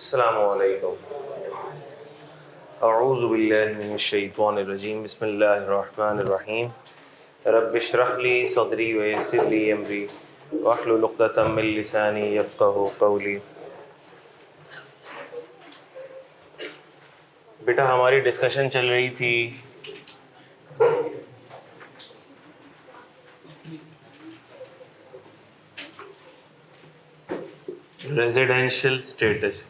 अस्सलामुअलैकुम। अऊज़ु बिल्लाहि मिनश्शैतानिर्रजीम। बिस्मिल्लाहिर्रहमानिर्रहीम। रब्बिश्रह ली सदरी व यस्सिर ली अमरी वहलुल उक़दतम मिन लिसानी यफ़क़हू क़ौली। बेटा, हमारी डिस्कशन चल रही थी रेजिडेंशियल स्टेटस।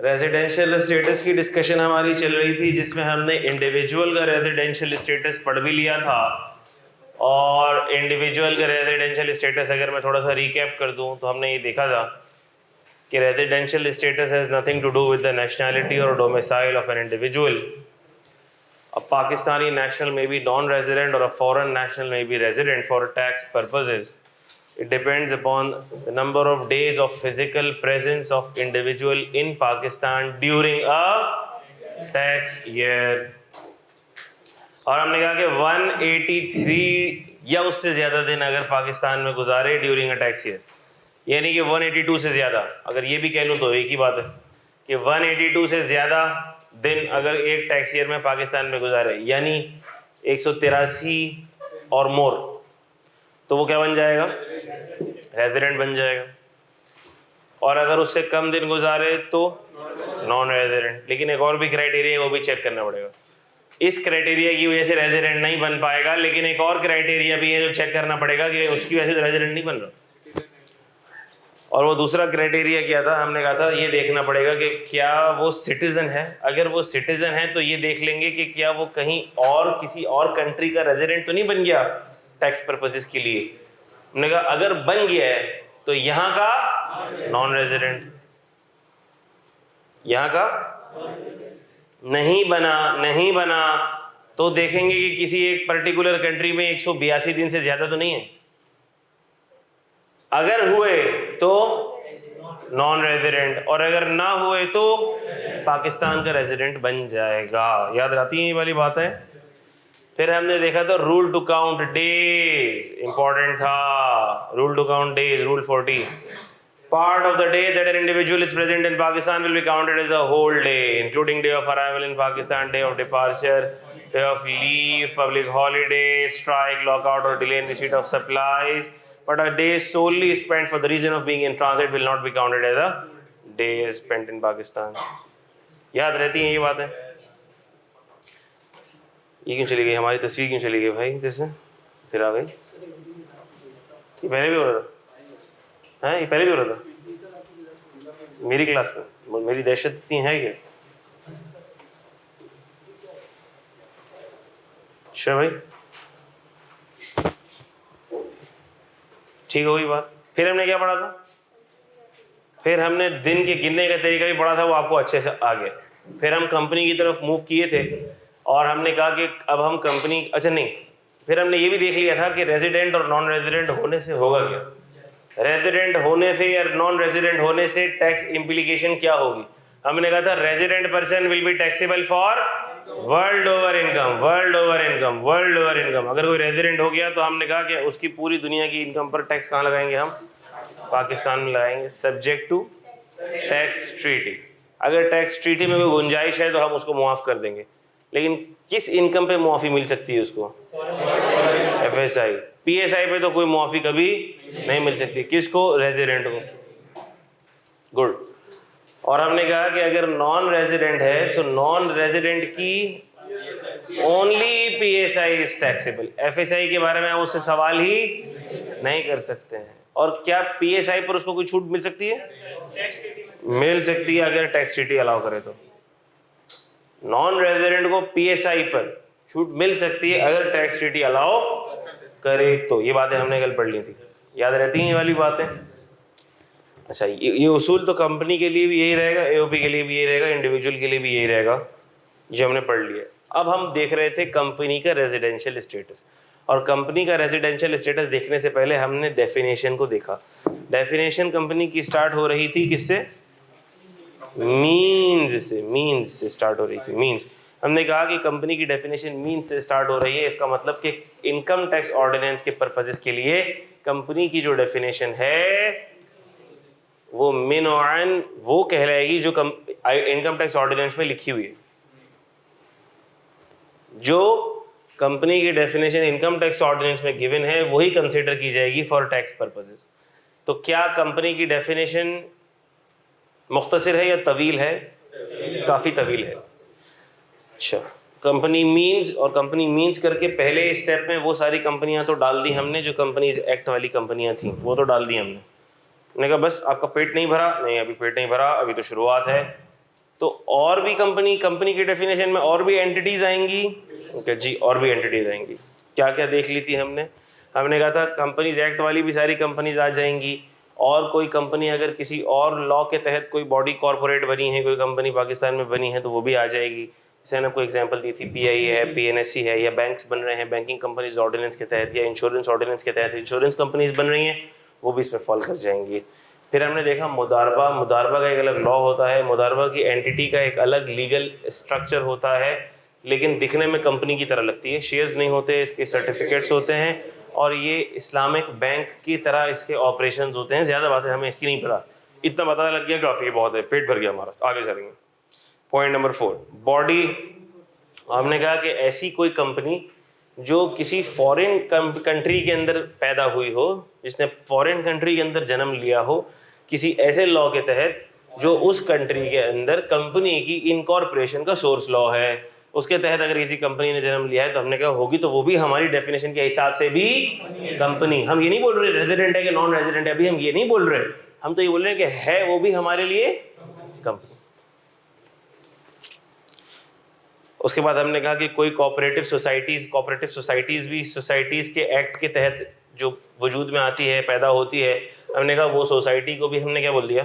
रेजिडेंशियल स्टेटस की डिस्कशन हमारी चल रही थी, जिसमें हमने इंडिविजुअल का रेजिडेंशियल स्टेटस पढ़ भी लिया था। और इंडिविजुअल का रेजिडेंशियल स्टेटस अगर मैं थोड़ा सा रिकैप कर दूं तो हमने ये देखा था कि residential status has nothing to do with the nationality और domicile of an individual. A Pakistani national may be non-resident or a foreign national may be resident for tax purposes. It depends upon the number of days of physical presence of individual in Pakistan during a tax year. और हमने कहा कि 183 या उससे ज़्यादा दिन अगर पाकिस्तान में गुजारे ड्यूरिंग अ टैक्स ईयर, यानी कि 182 से ज़्यादा, अगर ये भी कह लूँ तो एक ही बात है कि 182 से ज़्यादा दिन अगर एक टैक्स ईयर में पाकिस्तान में गुजारे, यानी 183 और मोर, तो वो क्या बन जाएगा? रेजिडेंट बन जाएगा। और अगर उससे कम दिन गुजारे तो नॉन रेजिडेंट। लेकिन एक और भी क्राइटेरिया है, वो भी चेक करना पड़ेगा। इस क्राइटेरिया की वजह से रेजिडेंट नहीं बन पाएगा, लेकिन एक और क्राइटेरिया भी है जो चेक करना पड़ेगा कि उसकी वजह से रेजिडेंट नहीं बन रहा। और वो दूसरा क्राइटेरिया क्या था? हमने कहा था ये देखना पड़ेगा कि क्या वो सिटीज़न है। अगर वो सिटीज़न है तो ये देख लेंगे कि क्या वो कहीं और किसी और कंट्री का रेजिडेंट तो नहीं बन गया टैक्स पर्पसेस के लिए। हमने कहा अगर बन गया है तो यहाँ का नॉन रेजिडेंट, यहाँ का नहीं बना तो देखेंगे कि किसी एक पर्टिकुलर कंट्री में 182 दिन से ज़्यादा तो नहीं है। अगर हुए तो नॉन रेजिडेंट, और अगर ना हुए तो पाकिस्तान का रेजिडेंट बन जाएगा। याद रहती है ये वाली बात है। फिर हमने देखा था rule to count days, important था। Rule to count days, rule 40। Part of the day that an individual is present in Pakistan will be counted as a whole day, including day of arrival in Pakistan, day of departure, day of leave, public holiday, strike, lockout और delay in receipt of supplies. But a day solely spent for the reason of being in transit will not be counted as a day spent in Pakistan. याद रहती है ये बातें? ये क्यों चली गई हमारी तस्वीर? क्यों चली गई भाई इधर से? फिर आ गई। ये पहले भी हो रहा था? हैं, ये पहले भी हो रहा था मेरी क्लास में? मेरी दहशत इतनी है क्या? अच्छा भाई, ठीक हो गई बात। फिर हमने क्या पढ़ा था? फिर हमने दिन के गिनने का तरीका भी पढ़ा था, वो आपको अच्छे से आ गया। फिर हम कंपनी की तरफ मूव किए थे और हमने कहा कि अब हम कंपनी, अच्छा नहीं, फिर हमने ये भी देख लिया था कि रेजिडेंट और नॉन रेजिडेंट होने से होगा क्या। रेजिडेंट होने से या नॉन रेजिडेंट होने से टैक्स इम्प्लीकेशन क्या होगी। हमने कहा था resident person will be taxable for world over income, world over income, world over income. अगर कोई रेजिडेंट हो गया तो हमने कहा कि उसकी पूरी दुनिया की इनकम पर टैक्स कहाँ लगाएंगे? हम पाकिस्तान में लगाएंगे, सब्जेक्ट टू टैक्स ट्रीटी। अगर टैक्स ट्रीटी में कोई गुंजाइश है तो हम उसको मुआफ़ कर देंगे। लेकिन किस इनकम पे मुआफ़ी मिल सकती है उसको? FSI, PSI पे तो कोई मुआफ़ी कभी नहीं मिल सकती। किसको? रेजिडेंट को। गुड। और हमने कहा कि अगर नॉन रेजिडेंट है तो नॉन रेजिडेंट की only PSI is taxable. FSI के बारे में हम उससे सवाल ही नहीं कर सकते हैं। और क्या PSI पर उसको कोई छूट मिल सकती है? मिल सकती है अगर टैक्स ट्रीटी अलाउ करे तो। नॉन रेजिडेंट को PSI पर छूट मिल सकती है अगर टैक्स ट्रीटी अलाउ करे तो। ये बातें हमने कल पढ़ ली थी, याद रहती हैं ये वाली बातें? अच्छा, ये उसूल तो कंपनी के लिए भी यही रहेगा, AOP के लिए भी यही रहेगा, इंडिविजुअल के लिए भी यही रहेगा, जो हमने पढ़ लिया। अब हम देख रहे थे कंपनी का रेजिडेंशियल स्टेटस। और कंपनी का रेजिडेंशियल स्टेटस देखने से पहले हमने डेफिनेशन को देखा। डेफिनेशन कंपनी की स्टार्ट हो रही थी किससे? मीन्स से स्टार्ट हो रही थी। मीन्स, हमने कहा कि कंपनी की डेफिनेशन मीन्स से स्टार्ट हो रही है। इसका मतलब कि इनकम टैक्स ऑर्डिनेंस के पर्पसेस के लिए कंपनी की जो डेफिनेशन है वो मिनौअन वो कहलाएगी जो इनकम टैक्स ऑर्डिनेंस में लिखी हुई है। जो कंपनी की डेफिनेशन इनकम टैक्स ऑर्डिनेंस में गिवन है वही कंसिडर की जाएगी फॉर टैक्स पर्पसेस। तो क्या कंपनी की डेफिनेशन मुख्तसर है या तवील है? काफ़ी तवील है। अच्छा, कंपनी मीन्स, और कंपनी मीन्स करके पहले स्टेप में वो सारी कंपनियां तो डाल दी हमने जो कंपनीज एक्ट वाली कंपनियां थी, वो तो डाल दी हमने कहा बस आपका पेट नहीं भरा, नहीं अभी पेट नहीं भरा, अभी तो शुरुआत है। तो और भी कंपनी की डेफिनेशन में और भी एंटिटीज आएंगी। ओके जी, और भी एंटिटीज आएंगी। क्या क्या देख ली थी हमने कहा था कंपनीज एक्ट वाली भी सारी कंपनीज आ जाएंगी, और कोई कंपनी अगर किसी और लॉ के तहत कोई बॉडी कॉरपोरेट बनी है, कोई कंपनी पाकिस्तान में बनी है तो वो भी आ जाएगी। जैसे मैंने आपको एग्जांपल दी थी, पीआई है, पीएनएससी है, या बैंक्स बन रहे हैं बैंकिंग कंपनीज ऑर्डिनेंस के तहत, या इंश्योरेंस ऑर्डिनेंस के तहत इंश्योरेंस कंपनीज बन रही हैं, वो भी इसमें फॉल कर जाएंगी। फिर हमने देखा मुदारबा का एक अलग लॉ होता है, मुदारबा की एंटिटी का एक अलग लीगल स्ट्रक्चर होता है, लेकिन दिखने में कंपनी की तरह लगती है, शेयर्स नहीं होते, इसके सर्टिफिकेट्स होते हैं, और ये इस्लामिक बैंक की तरह इसके ऑपरेशंस होते हैं। ज़्यादा बातें हमें इसकी नहीं पता, इतना पता लग गया काफ़ी, बहुत है, पेट भर गया हमारा। आगे चलेंगे। Point number 4, body. हमने कहा कि ऐसी कोई कंपनी जो किसी फॉरेन कंट्री के अंदर पैदा हुई हो, जिसने फॉरेन कंट्री के अंदर जन्म लिया हो, किसी ऐसे लॉ के तहत जो उस कंट्री के अंदर कंपनी की इनकॉर्पोरेशन का सोर्स लॉ है, उसके तहत अगर किसी कंपनी ने जन्म लिया है तो हमने कहा होगी, तो वो भी हमारी डेफिनेशन के हिसाब से भी कंपनी। हम ये नहीं बोल रहे रेजिडेंट है कि नॉन रेजिडेंट है, अभी हम ये नहीं बोल रहे, हम तो ये बोल रहे हैं कि है वो भी हमारे लिए कंपनी। उसके बाद हमने कहा कि कोई कोऑपरेटिव सोसाइटीज़ भी सोसाइटीज़ के एक्ट के तहत जो वजूद में आती है, पैदा होती है, हमने कहा वो सोसाइटी को भी हमने क्या बोल दिया,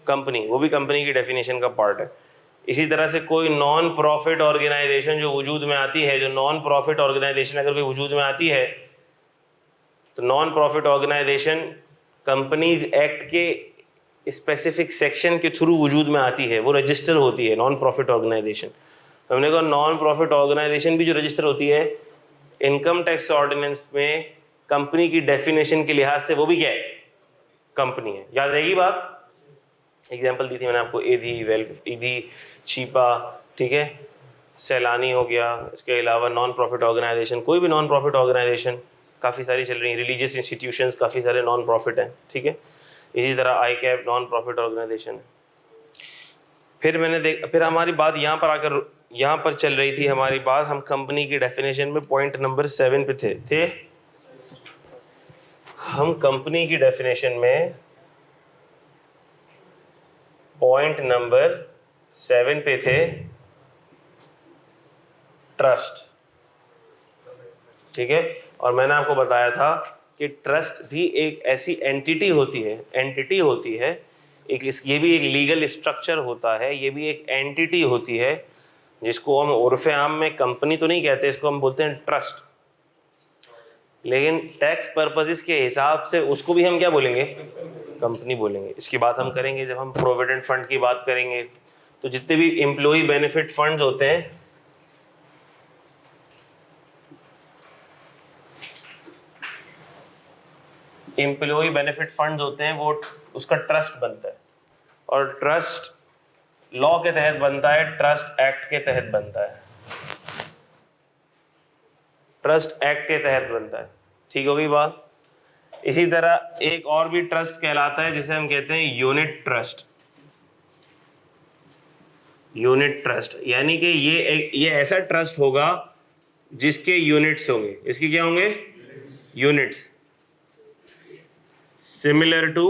कंपनी, वो भी कंपनी की डेफिनेशन का पार्ट है। इसी तरह से कोई नॉन प्रॉफिट ऑर्गेनाइजेशन जो वजूद में आती है, जो नॉन प्रॉफिट ऑर्गेनाइजेशन अगर कोई वजूद में आती है, तो non profit organization companies act के स्पेसिफिक सेक्शन के थ्रू वजूद में आती है, वो रजिस्टर होती है नॉन प्रॉफिट ऑर्गेनाइजेशन। हमने कहा नॉन प्रॉफिट ऑर्गेनाइजेशन भी जो रजिस्टर होती है इनकम टैक्स ऑर्डिनेंस में, कंपनी की डेफिनेशन के लिहाज से वो भी क्या है, कंपनी है। याद रहेगी बात? एग्जांपल दी थी मैंने आपको, ईदी, चीपा, ठीक है, सैलानी हो गया। इसके अलावा नॉन प्रॉफिट ऑर्गेनाइजेशन, कोई भी नॉन प्रॉफिट ऑर्गेनाइजेशन काफ़ी सारी चल रही हैं, रिलीजियस इंस्टीट्यूशंस काफ़ी सारे नॉन प्रॉफिट हैं, ठीक है। इसी तरह ICAP नॉन प्रॉफिट ऑर्गेनाइजेशन है। फिर हमारी बात यहाँ पर चल रही थी हमारी बात, हम कंपनी की डेफिनेशन में पॉइंट नंबर 7 पे थे। हम कंपनी की डेफिनेशन में पॉइंट नंबर 7 पे थे, ट्रस्ट, ठीक है। और मैंने आपको बताया था कि ट्रस्ट भी एक ऐसी एंटिटी होती है, ये भी एक लीगल स्ट्रक्चर होता है, ये भी एक एंटिटी होती है, जिसको हम उर्फ़े आम में कंपनी तो नहीं कहते, इसको हम बोलते हैं ट्रस्ट, लेकिन टैक्स पर्पसेस के हिसाब से उसको भी हम क्या बोलेंगे, कंपनी बोलेंगे। इसकी बात हम करेंगे जब हम प्रोविडेंट फंड की बात करेंगे। तो जितने भी एम्प्लॉय बेनिफिट फंड्स होते हैं, वो उसका ट्रस्ट बनता है, और ट्रस्ट लॉ के तहत बनता है, ट्रस्ट एक्ट के तहत बनता है, ठीक हो गई बात। इसी तरह एक और भी ट्रस्ट कहलाता है जिसे हम कहते हैं यूनिट ट्रस्ट, यानी कि ये ऐसा ट्रस्ट होगा जिसके यूनिट्स होंगे। इसके क्या होंगे, यूनिट्स, सिमिलर टू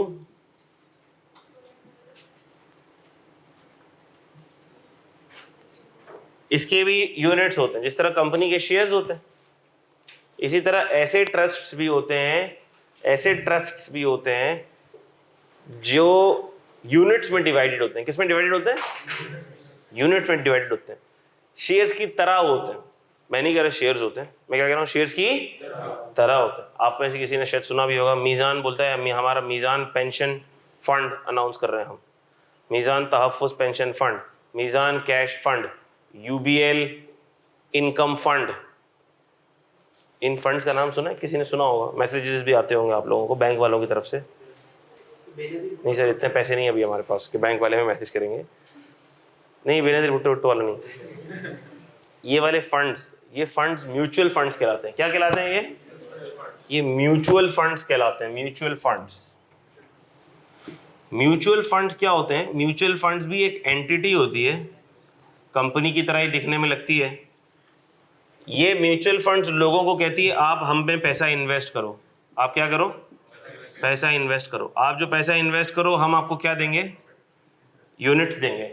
इसके भी यूनिट्स होते हैं, जिस तरह कंपनी के शेयर्स होते हैं, इसी तरह ऐसे ट्रस्ट्स भी होते हैं जो यूनिट्स में डिवाइडेड होते हैं। किस में डिवाइडेड होते हैं, यूनिट्स में डिवाइडेड होते हैं, शेयर्स की तरह होते हैं। मैं नहीं कह रहा शेयर्स होते हैं, मैं क्या कह रहा हूँ, शेयर्स की तरह होते हैं। आप में से किसी ने शायद सुना भी होगा, मीज़ान बोलता है, हमारा मीज़ान पेंशन फंड अनाउंस कर रहे हैं हम, Meezan Tahaffuz pension fund, Meezan cash fund, UBL income fund. इन फंड्स का नाम सुना है किसी ने? सुना होगा, मैसेजेस भी आते होंगे आप लोगों को बैंक वालों की तरफ से। नहीं सर, इतने पैसे नहीं अभी हमारे पास कि बैंक वाले हमें मैसेज करेंगे। नहीं, बेनजीर भुट्टो भुट्टो वाला नहीं। ये वाले फंड्स, ये फंड्स म्यूचुअल फंड्स कहलाते हैं। क्या कहलाते हैं ये म्यूचुअल फंड्स कहलाते हैं। म्यूचुअल फंड्स, म्यूचुअल फंड्स क्या होते हैं? म्यूचुअल फंड्स भी एक एंटिटी होती है, कंपनी की तरह ही दिखने में लगती है। ये म्यूचुअल फंड्स लोगों को कहती है आप हम में पैसा इन्वेस्ट करो। आप क्या करो? पैसा इन्वेस्ट करो। आप जो पैसा इन्वेस्ट करो हम आपको क्या देंगे? यूनिट्स देंगे।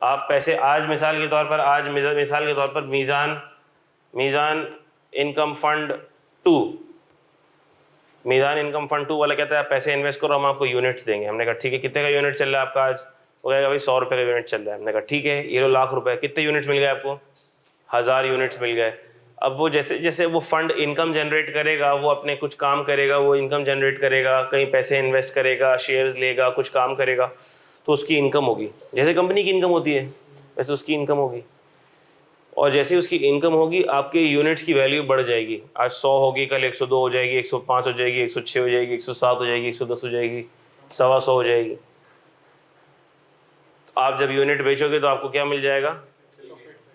आप पैसे आज मिसाल के तौर पर, आज मिसाल के तौर पर मीज़ान इनकम फंड 2, मीज़ान इनकम फंड 2 वाला कहता है आप पैसे इन्वेस्ट करो, हम आपको यूनिट्स देंगे। हमने कहा ठीक है, कितने का यूनिट चल रहा है आपका आज? वो कहेगा भाई 100 रुपये का यूनिट चल रहा है। हमने कहा ठीक है, ये लो लाख रुपए। कितने यूनिट्स मिल गए आपको? 1000 यूनिट्स मिल गए। अब वो जैसे जैसे वो फंड इनकम जनरेट करेगा, वो अपने कुछ काम करेगा, वो इनकम जनरेट करेगा, कहीं पैसे इन्वेस्ट करेगा, शेयर्स लेगा, कुछ काम करेगा, तो उसकी इनकम होगी। जैसे कंपनी की इनकम होती है वैसे उसकी इनकम होगी। और जैसे उसकी इनकम होगी आपके यूनिट्स की वैल्यू बढ़ जाएगी। आज 100 होगी, कल 102 हो जाएगी, 105 हो जाएगी, 106 हो जाएगी, 107 हो जाएगी, 110 हो जाएगी, 125 हो जाएगी। तो आप जब यूनिट बेचोगे तो आपको क्या मिल जाएगा?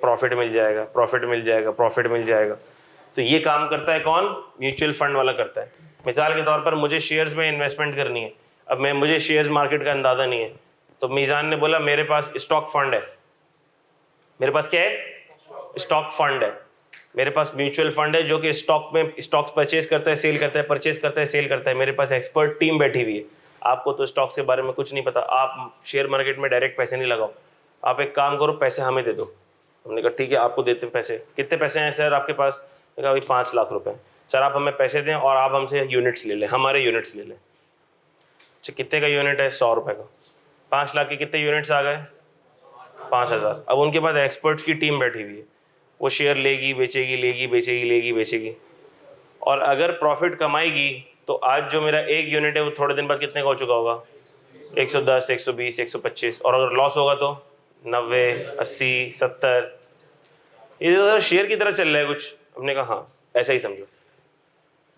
प्रॉफिट मिल जाएगा, प्रॉफिट मिल जाएगा, प्रॉफिट मिल जाएगा। तो ये काम करता है कौन? म्यूचुअल फंड वाला करता है। मिसाल के तौर पर मुझे शेयर्स में इन्वेस्टमेंट करनी है। अब मुझे शेयर्स मार्केट का अंदाज़ा नहीं है, तो मीज़ान ने बोला मेरे पास स्टॉक फंड है। मेरे पास क्या है? स्टॉक फंड है। मेरे पास म्यूचुअल फंड है जो कि स्टॉक में स्टॉक्स परचेज करता है, सेल करता है, परचेज करता है, सेल करता है। मेरे पास एक्सपर्ट टीम बैठी हुई है। आपको तो स्टॉक के बारे में कुछ नहीं पता, आप शेयर मार्केट में डायरेक्ट पैसे नहीं लगाओ। आप एक काम करो, पैसे हमें दे दो। हमने कहा ठीक है, आपको देते हैं पैसे। कितने पैसे हैं सर आपके पास? मैंने कहा भाई 5 लाख रुपए। सर आप हमें पैसे दें और आप हमसे यूनिट्स ले लें, हमारे यूनिट्स ले लें। अच्छा कितने का यूनिट है? 100 रुपये का। 5 लाख के कितने यूनिट्स आ गए? 5000। अब उनके पास एक्सपर्ट्स की टीम बैठी हुई है, वो शेयर लेगी, बेचेगी, लेगी, बेचेगी, लेगी, बेचेगी। और अगर प्रॉफिट कमाएगी तो आज जो मेरा एक यूनिट है वो थोड़े दिन बाद कितने का हो चुका होगा? 110, 120, 125। और अगर लॉस होगा तो 90, 80, 70। ये तो शेयर की तरह चल रहा है कुछ। हमने कहा हाँ ऐसा ही समझो।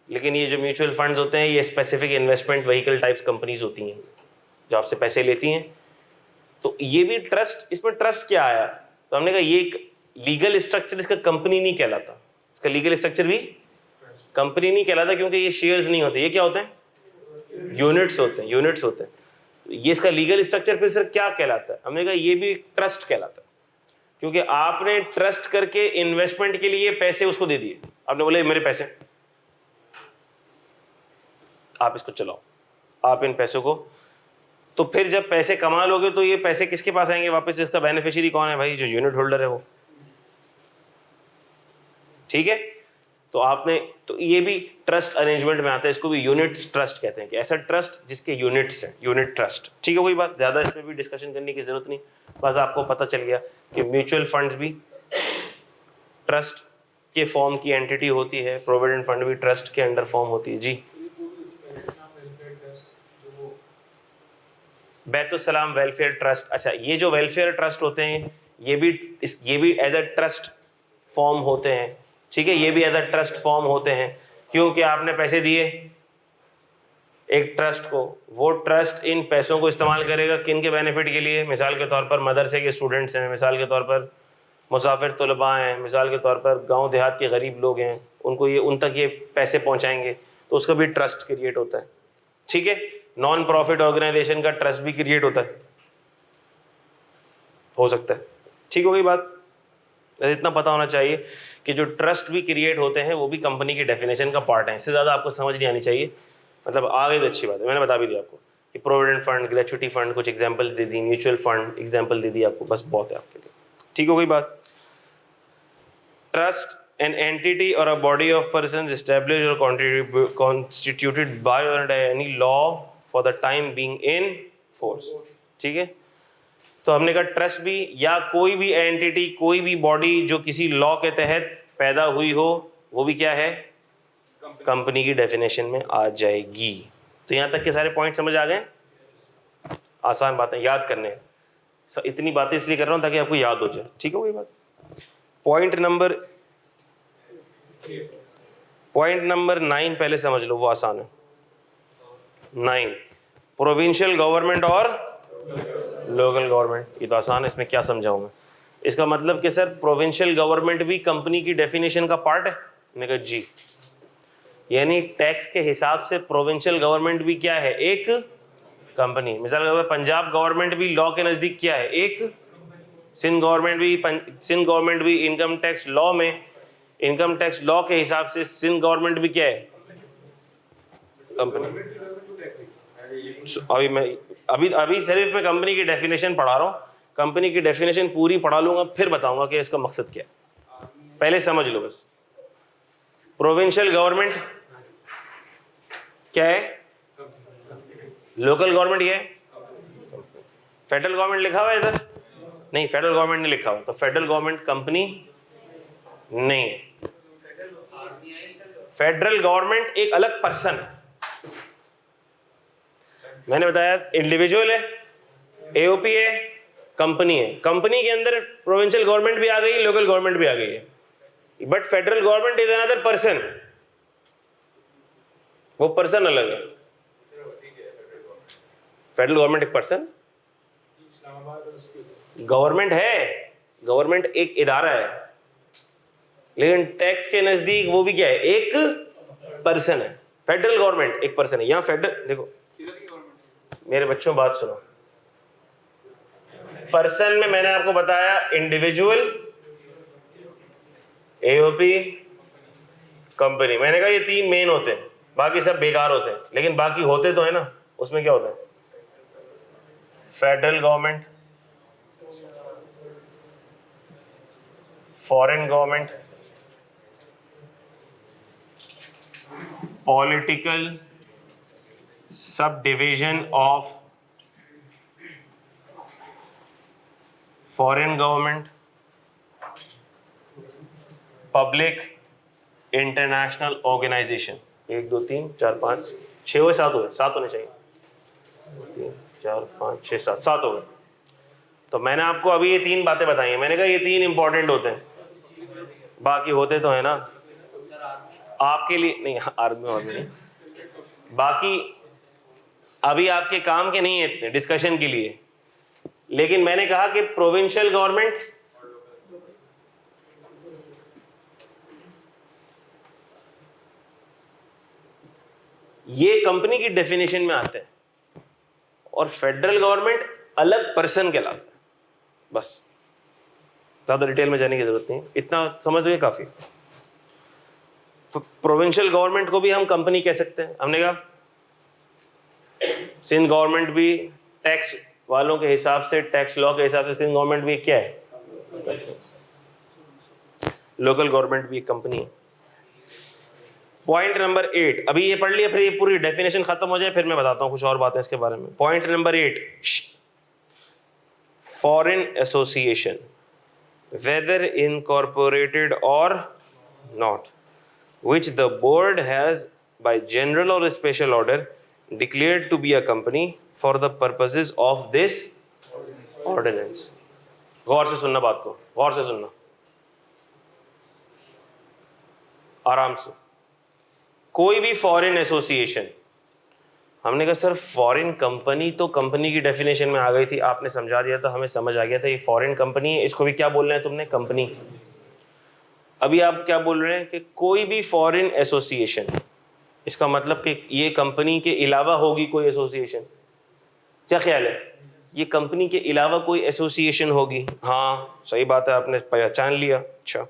लेकिन ये जो म्यूचुअल फंड्स होते हैं ये specific investment vehicle types companies होती हैं जो आपसे पैसे लेती हैं। तो ये भी ट्रस्ट, इसमें ट्रस्ट क्या आया? तो हमने कहा ये एक लीगल स्ट्रक्चर, इसका कंपनी नहीं कहलाता। इसका लीगल स्ट्रक्चर भी कंपनी नहीं कहलाता क्योंकि ये शेयर्स नहीं होते। ये क्या होते हैं? यूनिट्स होते हैं, यूनिट्स होते हैं। ये इसका लीगल स्ट्रक्चर फिर सर क्या कहलाता है? हमने कहा ये भी ट्रस्ट कहलाता है क्योंकि आपने ट्रस्ट करके इन्वेस्टमेंट के लिए पैसे उसको दे दिए। आपने बोले मेरे पैसे, आप इसको चलाओ, आप इन पैसों को। तो फिर जब पैसे कमा लोगे तो ये पैसे किसके पास आएंगे वापस? इसका बेनिफिशियरी कौन है भाई? जो यूनिट होल्डर है वो। ठीक है, तो आपने, तो ये भी ट्रस्ट अरेंजमेंट में आता है। इसको भी यूनिट्स ट्रस्ट कहते हैं कि ऐसा ट्रस्ट जिसके यूनिट्स हैं, यूनिट ट्रस्ट। ठीक है, कोई बात ज़्यादा इसमें भी डिस्कशन करने की जरूरत नहीं, बस आपको पता चल गया कि म्यूचुअल फंड्स भी ट्रस्ट के फॉर्म की एंटिटी होती है, प्रोविडेंट फंड भी ट्रस्ट के अंडर फॉर्म होती है। जी, बैतुल-सलाम वेलफेयर ट्रस्ट। अच्छा, ये जो वेलफेयर ट्रस्ट होते हैं ये भी एज अ ट्रस्ट फॉर्म होते हैं। ठीक है, ये भी एज अ ट्रस्ट फॉर्म होते हैं क्योंकि आपने पैसे दिए एक ट्रस्ट को, वो ट्रस्ट इन पैसों को इस्तेमाल करेगा किन के बेनिफिट के लिए? मिसाल के तौर पर मदरसे के स्टूडेंट्स हैं, मिसाल के तौर पर मुसाफिर तलबा हैं, मिसाल के तौर पर गांव देहात के गरीब लोग हैं, उनको ये उन तक ये पैसे पहुंचाएंगे, तो उसका भी ट्रस्ट क्रिएट होता है। ठीक है, नॉन प्रॉफिट ऑर्गेनाइजेशन का ट्रस्ट भी क्रिएट होता है, हो सकता है। ठीक हो गई बात? इतना पता होना चाहिए कि जो ट्रस्ट भी क्रिएट होते हैं वो भी कंपनी की डेफिनेशन का पार्ट है। इससे ज़्यादा आपको समझ नहीं आनी चाहिए, मतलब आ गई तो अच्छी बात है। मैंने बता भी दिया आपको कि प्रोविडेंट फंड, ग्रेचुटी फंड, कुछ एग्जांपल दे दी, म्यूचुअल फंड एग्जांपल दे दी आपको, बस बहुत है आपके लिए। ठीक हो गई बात? Trust an entity or a body of persons established or constituted by or under any law for the time being in force। ठीक है, तो हमने कहा ट्रस्ट भी या कोई भी एंटिटी, कोई भी बॉडी जो किसी लॉ के तहत पैदा हुई हो, वो भी क्या है? कंपनी की डेफिनेशन में आ जाएगी। तो यहाँ तक के सारे पॉइंट समझ आ गए? आसान बातें याद करने हैं, इतनी बातें इसलिए कर रहा हूँ ताकि आपको याद हो जाए। ठीक है, वही बात। पॉइंट नंबर 9 पहले समझ लो, वो आसान है। 9 प्रोविंशियल गवर्नमेंट और लोकल गवर्नमेंट। ये तो आसान है, इसमें क्या समझाऊं मैं। इसका मतलब कि सर प्रोविंशियल गवर्नमेंट भी कंपनी की डेफिनेशन का पार्ट है। मैंने कहा जी, यानी टैक्स के हिसाब से प्रोविंशियल गवर्नमेंट भी क्या है, एक कंपनी। मिसाल के तौर पर पंजाब गवर्नमेंट भी लॉ के नज़दीक क्या है, एक। सिंध गवर्नमेंट भी इनकम टैक्स लॉ में, इनकम टैक्स लॉ के हिसाब से सिंध गवर्नमेंट भी क्या है, कंपनी। अभी मैं अभी सिर्फ मैं कंपनी की डेफिनेशन पढ़ा रहा हूँ। कंपनी की डेफिनेशन पूरी पढ़ा लूंगा, फिर बताऊंगा कि इसका मकसद क्या है। पहले समझ लो बस। प्रोविंशियल गवर्नमेंट क्या है, लोकल गवर्नमेंट क्या है, फेडरल गवर्नमेंट लिखा हुआ है इधर? नहीं, फेडरल गवर्नमेंट नहीं लिखा हुआ, तो फेडरल गवर्नमेंट कंपनी नहीं है। फेडरल गवर्नमेंट एक अलग पर्सन है। मैंने बताया इंडिविजुअल है, एओपी है, कंपनी है। कंपनी के अंदर प्रोविंशियल गवर्नमेंट भी आ गई है, लोकल गवर्नमेंट भी आ गई है, but federal government is another person. वो पर्सन अलग है। फेडरल गवर्नमेंट एक पर्सन, गवर्नमेंट है, गवर्नमेंट एक इदारा है, लेकिन टैक्स के नजदीक वो भी क्या है, एक पर्सन है। फेडरल गवर्नमेंट एक पर्सन है। यहां फेडरल, देखो मेरे बच्चों बात सुनो। पर्सन में मैंने आपको बताया इंडिविजुअल, एओपी, कंपनी। मैंने कहा ये तीन मेन होते हैं, बाकी सब बेकार होते हैं, लेकिन बाकी होते तो है ना। उसमें क्या होता है, federal government, foreign government, political subdivision of foreign government, public international organization. 1 2 3 4 5 6 हुए, 7 हुए, 7 होने चाहिए। 3 4 5 6 7, 7 हो गए। तो मैंने आपको अभी ये 3 बातें बताई हैं। मैंने कहा ये 3 इंपॉर्टेंट होते हैं, बाकी होते तो है ना आपके लिए। नहीं, आर्मी और नहीं, बाकी अभी आपके काम के नहीं है इतने, डिस्कशन के लिए। लेकिन मैंने कहा कि प्रोविंशियल गवर्नमेंट, ये कंपनी की डेफिनेशन में आते हैं, और फेडरल गवर्नमेंट अलग पर्सन कहलाता है। बस ज्यादा डिटेल में जाने की जरूरत नहीं, इतना समझ गए काफी। तो प्रोविंशियल गवर्नमेंट को भी हम कंपनी कह सकते हैं। हमने कहा सिंध गवर्नमेंट भी टैक्स वालों के हिसाब से, टैक्स लॉ के हिसाब से सिंध गवर्नमेंट भी क्या है, लोकल गवर्नमेंट भी एक कंपनी है। पॉइंट नंबर 8 अभी ये पढ़ लिया, फिर ये पूरी डेफिनेशन खत्म हो जाए, फिर मैं बताता हूँ कुछ और बातें इसके बारे में। Point number 8, foreign association whether incorporated or not, which the board has by general or special order declared to be a company for the purposes of this ordinance। गौर से सुनना बात को, गौर से सुनना, आराम से। कोई भी फॉरेन एसोसिएशन, हमने कहा सर फॉरेन कंपनी तो कंपनी की डेफिनेशन में आ गई थी, आपने समझा दिया था, हमें समझ आ गया था ये फॉरेन कंपनी है, इसको भी क्या बोल रहे हैं तुमने, कंपनी। अभी आप क्या बोल रहे हैं कि कोई भी फॉरेन एसोसिएशन, इसका मतलब कि ये कंपनी के अलावा होगी कोई एसोसिएशन। क्या ख्याल है, ये कंपनी के अलावा कोई एसोसिएशन होगी? हाँ सही बात है, आपने पहचान लिया। अच्छा,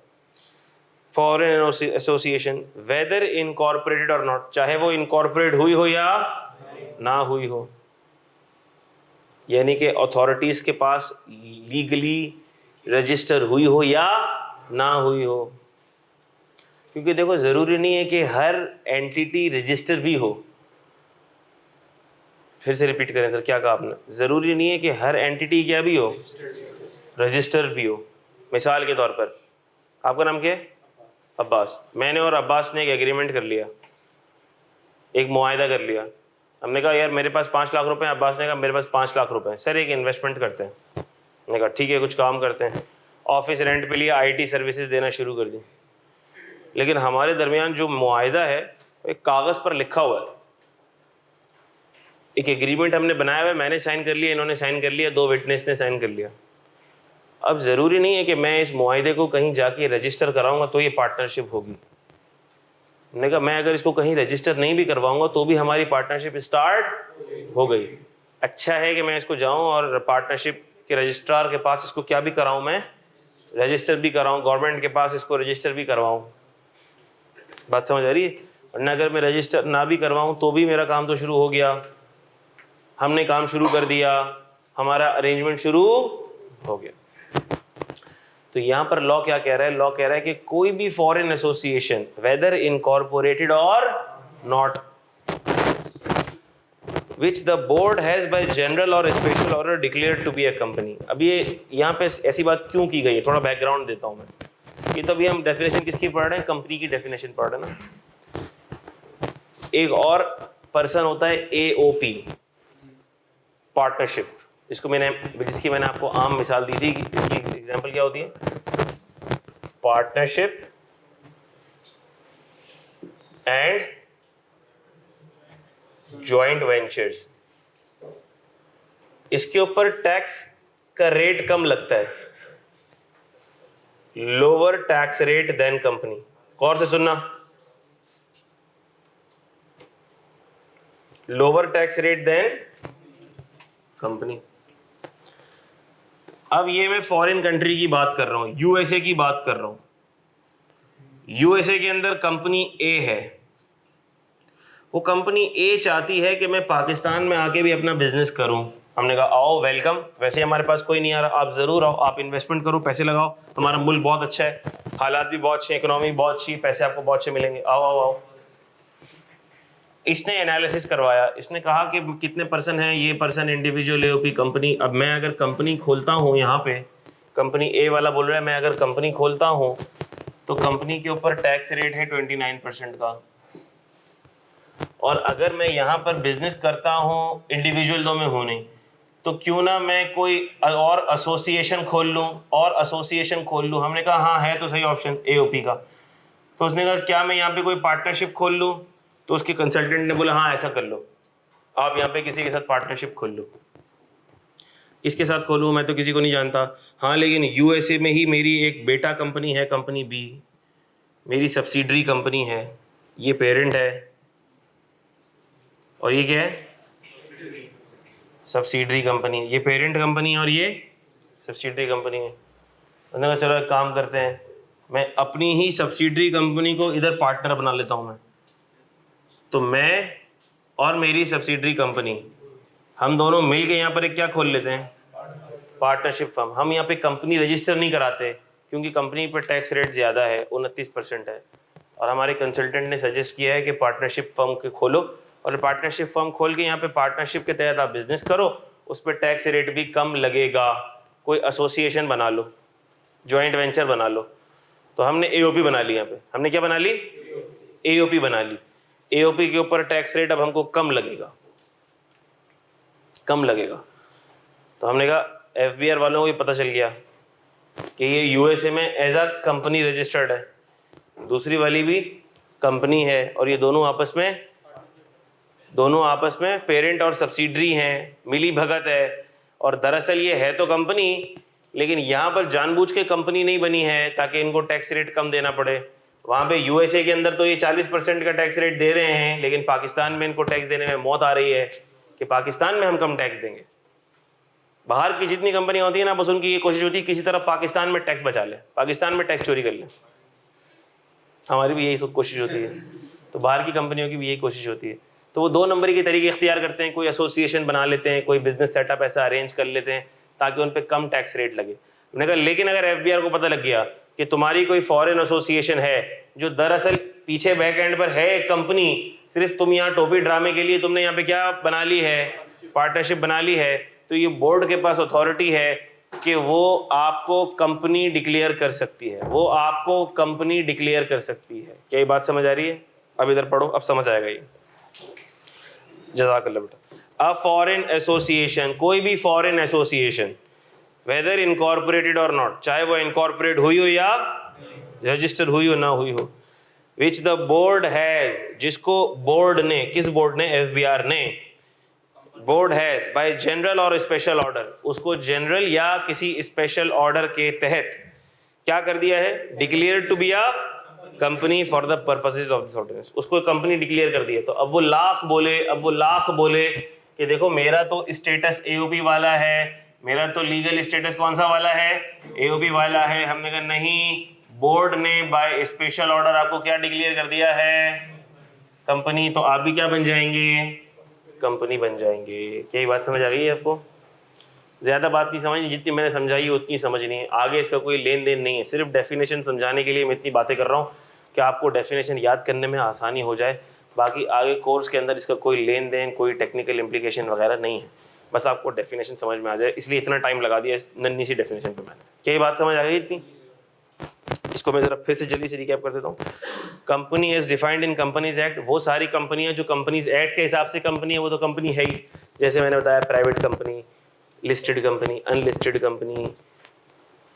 foreign association whether incorporated or not, चाहे वो इनकॉर्पोरेट हुई हो या ना हुई हो, यानी कि अथॉरिटीज के पास लीगली रजिस्टर हुई हो या ना हुई हो। क्योंकि देखो जरूरी नहीं है कि हर एंटिटी रजिस्टर भी हो। फिर से रिपीट करें सर, क्या कहा आपने? जरूरी नहीं है कि हर एंटिटी क्या भी हो, रजिस्टर भी हो। मिसाल के तौर पर आपका नाम क्या है? अब्बास। मैंने और अब्बास ने एक एग्रीमेंट कर लिया, एक मुआहदा कर लिया। हमने कहा यार मेरे पास 5 लाख रुपए हैं, अब्बास ने कहा मेरे पास 5 लाख रुपए हैं। सर एक इन्वेस्टमेंट करते हैं। मैंने कहा ठीक है, कुछ काम करते हैं। ऑफिस रेंट पे लिया, आईटी सर्विसेज देना शुरू कर दी। लेकिन हमारे दरमियान जो मुआहदा है एक कागज़ पर लिखा हुआ है, एक एग्रीमेंट हमने बनाया हुआ है, मैंने साइन कर लिया, इन्होंने साइन कर लिया, 2 विटनेस ने साइन कर लिया। अब ज़रूरी नहीं है कि मैं इस मुआहिदे को कहीं जाके रजिस्टर कराऊंगा तो ये पार्टनरशिप होगी। मैंने कहा मैं अगर इसको कहीं रजिस्टर नहीं भी करवाऊंगा तो भी हमारी पार्टनरशिप स्टार्ट हो गई। अच्छा है कि मैं इसको जाऊं और पार्टनरशिप के रजिस्ट्रार के पास इसको क्या भी कराऊं, मैं रजिस्टर भी कराऊं, गवर्नमेंट के पास इसको रजिस्टर भी करवाऊं। बात समझ आ रही है? वरना अगर मैं रजिस्टर ना भी करवाऊं तो भी मेरा काम तो शुरू हो गया, हमने काम शुरू कर दिया, हमारा अरेंजमेंट शुरू हो गया। तो यहाँ पर लॉ क्या कह रहा है? लॉ कह रहा है कि कोई भी foreign association whether incorporated or not which the board has by general or special order declared to be a company. अब ये यहाँ पे ऐसी बात क्यों की गई है, थोड़ा बैकग्राउंड देता हूँ मैं। ये तो अभी हम डेफिनेशन किसकी पढ़ रहे हैं? कंपनी की डेफिनेशन पढ़ रहे हैं ना। एक और पर्सन होता है AOP, पार्टनरशिप, जिसकी मैंने आपको आम मिसाल दी थी कि इसकी एग्जांपल क्या होती है? Partnership and joint ventures. इसके ऊपर टैक्स का रेट कम लगता है, lower tax rate than company. गौर से सुनना, lower tax rate than company. अब ये मैं फॉरेन कंट्री की बात कर रहा हूं, USA की बात कर रहा हूं। USA के अंदर कंपनी A है, वो कंपनी A चाहती है कि मैं पाकिस्तान में आके भी अपना बिजनेस करूं। हमने कहा आओ, वेलकम, वैसे हमारे पास कोई नहीं आ रहा, आप ज़रूर आओ, आप इन्वेस्टमेंट करो, पैसे लगाओ, हमारा मुल्क बहुत अच्छा है, हालात भी बहुत अच्छे, इकोनॉमी बहुत अच्छी, पैसे आपको बहुत अच्छे मिलेंगे, आओ आओ आओ। इसने एनालिसिस करवाया, इसने कहा कि कितने पर्सन हैं, ये पर्सन इंडिविजुअल AOP कंपनी। अब मैं अगर कंपनी खोलता हूँ, यहाँ पे कंपनी A वाला बोल रहा है मैं अगर कंपनी खोलता हूँ तो कंपनी के ऊपर टैक्स रेट है 29% का, और अगर मैं यहाँ पर बिजनेस करता हूँ इंडिविजुअल तो मैं हूँ नहीं, तो क्यों ना मैं कोई और एसोसिएशन खोल लूँ। हमने कहा हाँ है तो सही ऑप्शन AOP का। तो उसने कहा क्या मैं यहाँ पे कोई पार्टनरशिप खोल लूँ? तो उसके कंसल्टेंट ने बोला हाँ ऐसा कर लो, आप यहाँ पे किसी के साथ पार्टनरशिप खोल लो। किसके साथ खोलूँ? मैं तो किसी को नहीं जानता। हाँ लेकिन USA में ही मेरी एक बेटा कंपनी है, कंपनी B, मेरी सब्सिडरी कंपनी है, ये पेरेंट है और ये क्या है? Subsidiary company. ये पेरेंट कंपनी और ये सब्सिडरी कंपनी है। उन्होंने कहा चलो एक काम करते हैं, मैं अपनी ही सब्सिडरी कंपनी को इधर पार्टनर बना लेता हूँ मैं। तो मैं और मेरी सब्सिडरी कंपनी, हम दोनों मिल के यहाँ पर एक क्या खोल लेते हैं? Partnership firm. हम यहाँ पे कंपनी रजिस्टर नहीं कराते क्योंकि कंपनी पर टैक्स रेट ज़्यादा है, 29% है, और हमारे कंसल्टेंट ने सजेस्ट किया है कि पार्टनरशिप फर्म के खोलो, और पार्टनरशिप फर्म खोल के यहाँ पे पार्टनरशिप के तहत आप बिजनेस करो, उस पर टैक्स रेट भी कम लगेगा। कोई एसोसिएशन बना लो, जॉइंट वेंचर बना लो। तो हमने AOP बना ली, यहाँ पे हमने क्या बना ली? AOP बना ली। AOP के ऊपर टैक्स रेट अब हमको कम लगेगा। तो हमने कहा FBR वालों को ये पता चल गया कि ये USA में एज अ कंपनी रजिस्टर्ड है, दूसरी वाली भी कंपनी है, और ये दोनों आपस में पेरेंट और सब्सिडरी हैं, मिली भगत है। और दरअसल ये है तो कंपनी, लेकिन यहाँ पर जानबूझ के कंपनी नहीं बनी है ताकि इनको टैक्स रेट कम देना पड़े। वहाँ पे USA के अंदर तो ये 40% का टैक्स रेट दे रहे हैं, लेकिन पाकिस्तान में इनको टैक्स देने में मौत आ रही है कि पाकिस्तान में हम कम टैक्स देंगे। बाहर की जितनी कंपनियाँ होती हैं ना, बस उनकी ये कोशिश होती है किसी तरह पाकिस्तान में टैक्स बचा लें, पाकिस्तान में टैक्स चोरी कर लें। हमारी भी यही सब कोशिश होती है, तो बाहर की कंपनियों की भी यही कोशिश होती है। तो वो 2 नंबरी के तरीके इख्तियार करते हैं, कोई एसोसिएशन बना लेते हैं, कोई बिजनेस सेटअप ऐसा अरेंज कर लेते हैं ताकि उन पर कम टैक्स रेट लगे। उन्होंने कहा लेकिन अगर FBR को पता लग गया कि तुम्हारी कोई फॉरेन एसोसिएशन है जो दरअसल पीछे बैक एंड पर है एक कंपनी, सिर्फ तुम यहाँ टोपी ड्रामे के लिए तुमने यहाँ पे क्या बना ली है? पार्टनरशिप बना ली है, तो ये बोर्ड के पास अथॉरिटी है कि वो आपको कंपनी डिक्लेयर कर सकती है, क्या ये बात समझ आ रही है? अब इधर पढ़ो, अब समझ आएगा ये। जज़ाकल्लाह बेटा। अ फॉरेन एसोसिएशन, कोई भी foreign association, whether incorporated or not, चाहे वो इनकॉर्पोरेट हुई हो या रजिस्टर हुई हो ना हुई हो, विच द बोर्ड हैज, जिसको बोर्ड ने, किस बोर्ड ने? FBR ने board has by general or special order, उसको जनरल या किसी स्पेशल ऑर्डर के तहत क्या कर दिया है, declare to be a company for the purposes of this ordinance, उसको कंपनी डिक्लेयर कर दिया। तो अब वो लाख बोले कि देखो मेरा तो स्टेटस एओपी वाला है, मेरा तो लीगल स्टेटस कौन सा वाला है, एओपी वाला है। हमने कहा नहीं, बोर्ड ने बाय स्पेशल ऑर्डर आपको क्या डिक्लेयर कर दिया है, कंपनी। तो आप भी क्या बन जाएंगे, कंपनी बन जाएंगे। क्या ये बात समझ आ गई है आपको? ज़्यादा बात नहीं समझनी, जितनी मैंने समझाई उतनी समझनी है, आगे इसका कोई लेन देन नहीं है। सिर्फ डेफिनेशन समझाने के लिए मैं इतनी बातें कर रहा हूँ कि आपको डेफिनेशन याद करने में आसानी हो जाए। बाकी आगे कोर्स के अंदर इसका कोई लेन देन, कोई टेक्निकल इम्प्लीकेशन वगैरह नहीं है, बस आपको डेफिनेशन समझ में आ जाए, इसलिए इतना टाइम लगा दिया इस नन्ही सी डेफिनेशन पे मैंने। क्या ये बात समझ आ गई इतनी? इसको मैं ज़रा फिर से जल्दी से रिकैप कर देता हूँ। Company is defined in companies act, वो सारी कंपनियां जो कंपनीज एक्ट के हिसाब से कंपनी है वो तो कंपनी है ही। जैसे मैंने बताया, private company, listed company, unlisted company,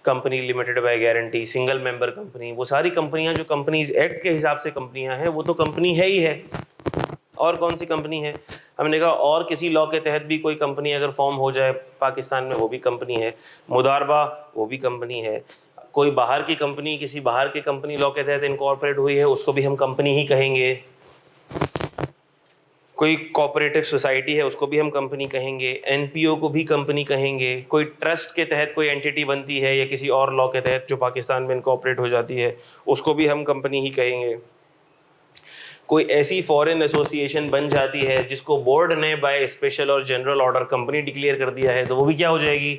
company limited by guarantee, single member company, वो सारी कंपनियां जो कंपनीज एक्ट के हिसाब से कंपनियां हैं वो तो कंपनी है ही है। और कौन सी कंपनी है? हमने कहा और किसी लॉ के तहत भी कोई कंपनी अगर फॉर्म हो जाए पाकिस्तान में, वो भी कंपनी है। मुदारबा, वो भी कंपनी है। कोई बाहर की कंपनी किसी बाहर की कंपनी लॉ के तहत इनकॉर्पोरेट हुई है, उसको भी हम कंपनी ही कहेंगे। कोई कोऑपरेटिव सोसाइटी है, उसको भी हम कंपनी कहेंगे। एनपीओ को भी कंपनी कहेंगे। कोई ट्रस्ट के तहत कोई एंटिटी बनती है या किसी और लॉ के तहत जो पाकिस्तान में इनकॉर्पोरेट हो जाती है, उसको भी हम कंपनी ही कहेंगे। कोई ऐसी फॉरेन एसोसिएशन बन जाती है जिसको बोर्ड ने बाय स्पेशल और जनरल ऑर्डर कंपनी डिक्लेयर कर दिया है, तो वो भी क्या हो जाएगी,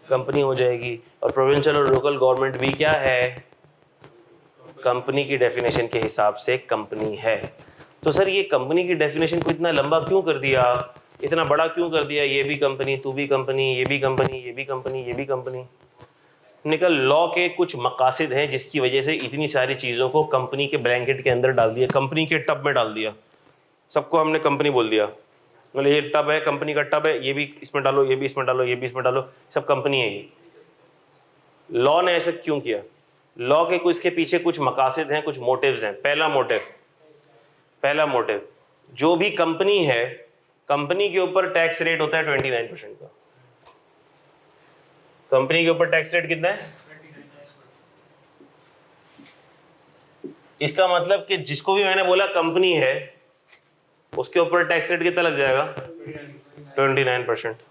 कंपनी हो जाएगी। और प्रोविंशियल और लोकल गवर्नमेंट भी क्या है, कंपनी की डेफिनेशन के हिसाब से कंपनी है। तो सर ये कंपनी की डेफिनेशन को इतना लंबा क्यों कर दिया, इतना बड़ा क्यों कर दिया, ये भी कंपनी, तू भी कंपनी, ये भी कंपनी, ये भी कंपनी, ये भी कंपनी। निकल लॉ के कुछ मकासद हैं जिसकी वजह से इतनी सारी चीज़ों को कंपनी के ब्लैंकेट के अंदर डाल दिया, कंपनी के टब में डाल दिया। सबको हमने कंपनी बोल दिया, मतलब ये टब है, कंपनी का टब है, ये भी इसमें डालो, ये भी इसमें डालो, ये भी इसमें डालो, सब कंपनी है ये। लॉ ने ऐसा क्यों किया? लॉ के कुछ इसके पीछे कुछ मकासद हैं, कुछ मोटिव्स हैं। पहला मोटिव, जो भी कंपनी है, कंपनी के ऊपर टैक्स रेट होता है 29% का। कंपनी के ऊपर टैक्स रेट कितना है? इसका मतलब कि जिसको भी मैंने बोला कंपनी है, उसके ऊपर टैक्स रेट कितना लग जाएगा? 29%।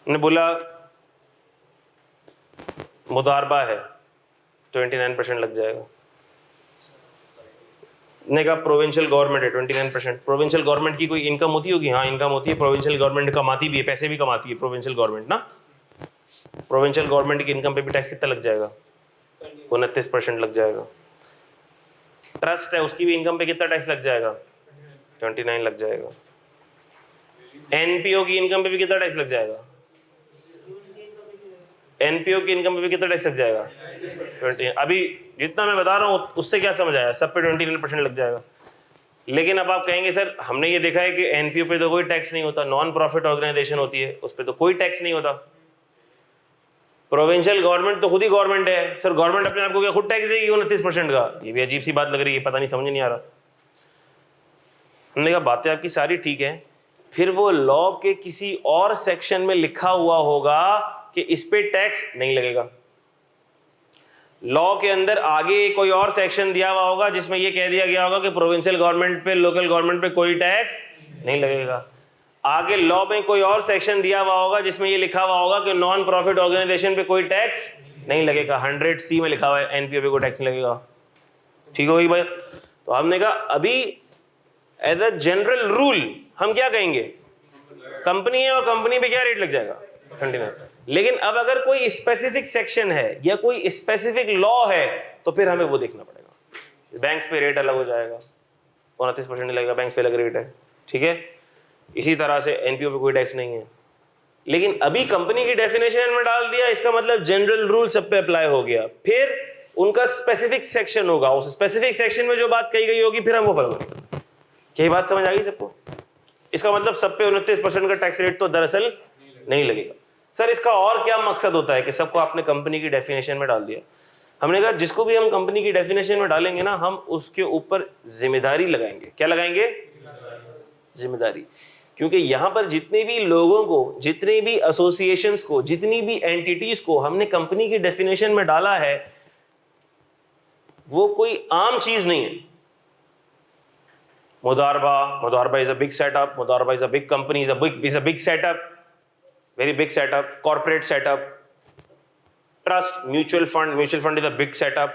मैंने बोला मुदारबा है, 29% लग जाएगा। ने कहा प्रोविंशियल गवर्नमेंट है, 29%। प्रोविंशियल गवर्नमेंट की कोई इनकम होती होगी? हाँ, इनकम होती है। प्रोविंशियल गवर्नमेंट कमाती भी है, पैसे भी कमाती है प्रोविंशियल गवर्नमेंट ना। प्रोविंशियल गवर्नमेंट की इनकम पे भी टैक्स कितना लग जाएगा? 29% लग जाएगा। ट्रस्ट है, उसकी भी इनकम पे कितना टैक्स लग जाएगा? 29 लग जाएगा। एनपीओ की इनकम पे भी कितना टैक्स लग जाएगा? एनपीओ की इनकम पे भी कितना टैक्स लग जाएगा? 20। अभी जितना मैं बता रहा हूँ उससे क्या समझ आया? सब पे 29% लग जाएगा। लेकिन अब आप कहेंगे सर हमने ये देखा है कि एनपीओ पे तो कोई टैक्स नहीं होता, नॉन प्रॉफिट ऑर्गेनाइजेशन होती है, उस पर तो कोई टैक्स नहीं होता। प्रोविंशियल गवर्नमेंट तो खुद ही गवर्नमेंट है। सर गवर्नमेंट अपने आप को क्या खुद टैक्स देगी 29% का? ये भी अजीब सी बात लग रही है, पता नहीं, समझ नहीं आ रहा। हमने कहा बातें आपकी सारी ठीक है, फिर वो लॉ के किसी और सेक्शन में लिखा हुआ होगा कि इस पे टैक्स नहीं लगेगा। लॉ के अंदर आगे कोई और सेक्शन दिया हुआ होगा जिसमें ये कह दिया गया होगा कि प्रोविंशियल गवर्नमेंट पे, लोकल गवर्नमेंट पे कोई टैक्स नहीं लगेगा। आगे लॉ में कोई और सेक्शन दिया हुआ होगा जिसमें ये लिखा हुआ होगा कि नॉन प्रॉफिट ऑर्गेनाइजेशन पे कोई टैक्स नहीं लगेगा। 100C में लिखा हुआ है एनपीओ पे कोई टैक्स नहीं लगेगा। ठीक हो गई बात? तो हमने कहा अभी एज अ जनरल रूल हम क्या कहेंगे, कंपनी है और कंपनी पे क्या रेट लग जाएगा? 29। लेकिन अब अगर कोई स्पेसिफिक सेक्शन है या कोई स्पेसिफिक लॉ है तो फिर हमें वो देखना पड़ेगा। बैंक्स पे रेट अलग हो जाएगा, 29% नहीं लगेगा, बैंक्स पे अलग रेट है। ठीक है, इसी तरह से एनपीओ पे कोई टैक्स नहीं है। लेकिन अभी कंपनी की डेफिनेशन में डाल दिया, इसका मतलब जनरल रूल सब पे अप्लाई हो गया। फिर उनका स्पेसिफिक सेक्शन होगा, उस स्पेसिफिक सेक्शन में जो बात कही गई होगी फिर हम वो फॉलो करेंगे। क्या बात समझ आ गई सबको? इसका मतलब सब पे 29% का टैक्स रेट तो दरअसल नहीं लगेगा। सर इसका और क्या मकसद होता है कि सबको आपने कंपनी की डेफिनेशन में डाल दिया? हमने कहा जिसको भी हम कंपनी की डेफिनेशन में डालेंगे ना, हम उसके ऊपर जिम्मेदारी लगाएंगे। क्या लगाएंगे? जिम्मेदारी। क्योंकि यहाँ पर जितने भी लोगों को, जितने भी एसोसिएशंस को, जितनी भी एंटिटीज को हमने कंपनी की डेफिनेशन में डाला है, वो कोई आम चीज नहीं है। Mudarba is a big setup. Mudarba is a big company, is a big setup, very big setup, corporate setup. Trust, mutual fund is a big setup,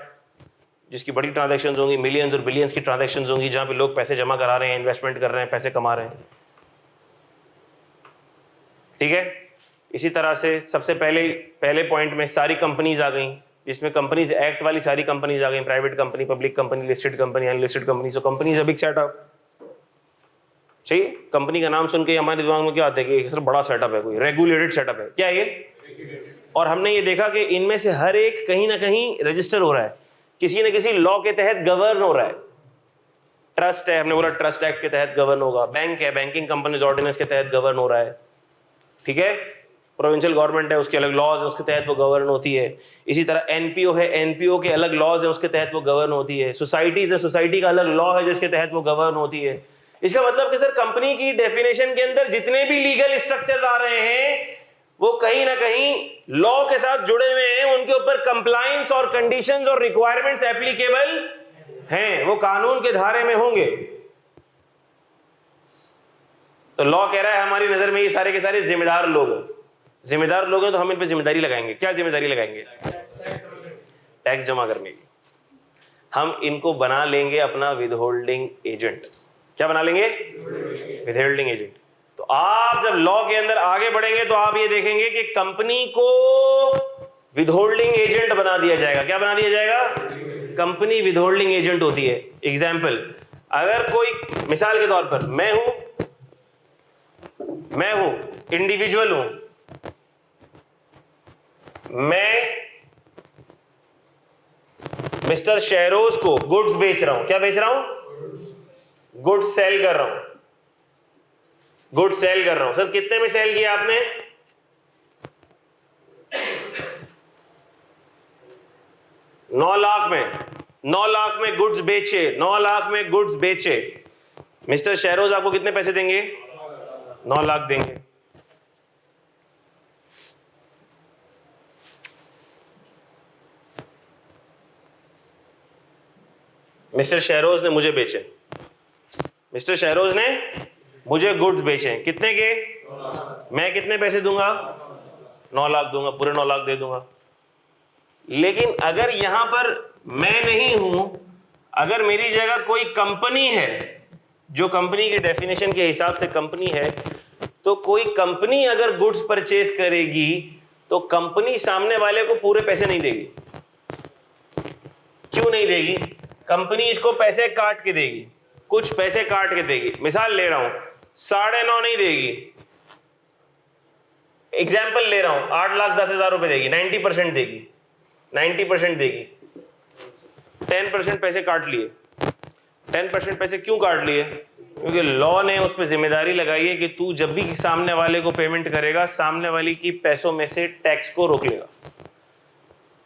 जिसकी बड़ी ट्रांजैक्शंस होंगी, मिलियंस और बिलियंस की ट्रांजैक्शंस होंगी, जहां पे लोग पैसे जमा करा रहे हैं, इन्वेस्टमेंट कर रहे हैं, पैसे कमा रहे हैं। ठीक है, इसी तरह से सबसे पहले पॉइंट में सारी कंपनीज आ गई, जिसमें कंपनीज एक्ट वाली सारी कंपनीज आ गई, private company, public company, listed company, unlisted company. So company is a big setup. सही, कंपनी का नाम सुन के हमारे दिमाग में क्या आता है कि सर बड़ा सेटअप है, कोई रेगुलेटेड सेटअप है। क्या है ये? और हमने ये देखा कि इनमें से हर एक कहीं ना कहीं रजिस्टर हो रहा है, किसी न किसी लॉ के तहत गवर्न हो रहा है। ट्रस्ट है, हमने बोला ट्रस्ट एक्ट के तहत गवर्न होगा। बैंक है, बैंकिंग कंपनीज ऑर्डिनेंस के तहत गवर्न हो रहा है। ठीक है, प्रोविंशियल गवर्नमेंट है, उसके अलग लॉज है, उसके तहत वो गवर्न होती है। इसी तरह एनपीओ है, एनपीओ के अलग लॉज है, उसके तहत वो गवर्न होती है। सोसाइटीज है, सोसाइटी का अलग लॉ है जिसके तहत वो गवर्न होती है। इसका मतलब कि सर कंपनी की डेफिनेशन के अंदर जितने भी लीगल स्ट्रक्चर्स आ रहे हैं वो कहीं ना कहीं लॉ के साथ जुड़े हुए हैं, उनके ऊपर कंप्लायंस और कंडीशंस और रिक्वायरमेंट्स एप्लीकेबल हैं, वो कानून के धारे में होंगे। तो लॉ कह रहा है हमारी नजर में ये सारे के सारे जिम्मेदार लोग हैं। जिम्मेदार लोग हैं तो हम इन पे जिम्मेदारी लगाएंगे। क्या जिम्मेदारी लगाएंगे? टैक्स जमा करने की। हम इनको बना लेंगे अपना विदहोल्डिंग एजेंट। क्या बना लेंगे? Withholding agent. तो आप जब लॉ के अंदर आगे बढ़ेंगे तो आप ये देखेंगे कि कंपनी को विदहोल्डिंग एजेंट बना दिया जाएगा। क्या बना दिया जाएगा? कंपनी विदहोल्डिंग एजेंट होती है। एग्जाम्पल, अगर कोई, मिसाल के तौर पर मैं हूं इंडिविजुअल हूं, मैं मिस्टर शहरोज को गुड्स बेच रहा हूं। क्या बेच रहा हूं? गुड्स सेल कर रहा हूं। गुड्स सेल कर रहा हूं। सर कितने में सेल किया आपने? 9 लाख में। 9 लाख में गुड्स बेचे। 9 लाख में गुड्स बेचे। मिस्टर शहरोज आपको कितने पैसे देंगे? 9 लाख देंगे। मिस्टर शहरोज ने मुझे बेचे। मिस्टर शहरोज ने मुझे गुड्स बेचे। कितने के? मैं कितने पैसे दूंगा? 9 लाख दूंगा, पूरे 9 लाख दे दूंगा। लेकिन अगर यहां पर मैं नहीं हूं, अगर मेरी जगह कोई कंपनी है, जो कंपनी के डेफिनेशन के हिसाब से कंपनी है, तो कोई कंपनी अगर गुड्स परचेज करेगी तो कंपनी सामने वाले को पूरे पैसे नहीं देगी। क्यों नहीं देगी? कंपनी इसको पैसे काट के देगी, कुछ पैसे काट के देगी। मिसाल ले रहा हूं, 9.5 नहीं देगी। एग्जाम्पल ले रहा हूं, 8,10,000 रुपए देगी, 90% देगी, 90% देगी। 10% पैसे काट लिए। 10% पैसे क्यों काट लिए? क्योंकि लॉ ने उस पर जिम्मेदारी लगाई है कि तू जब भी सामने वाले को पेमेंट करेगा, सामने वाली की पैसों में से टैक्स को रोक लेगा,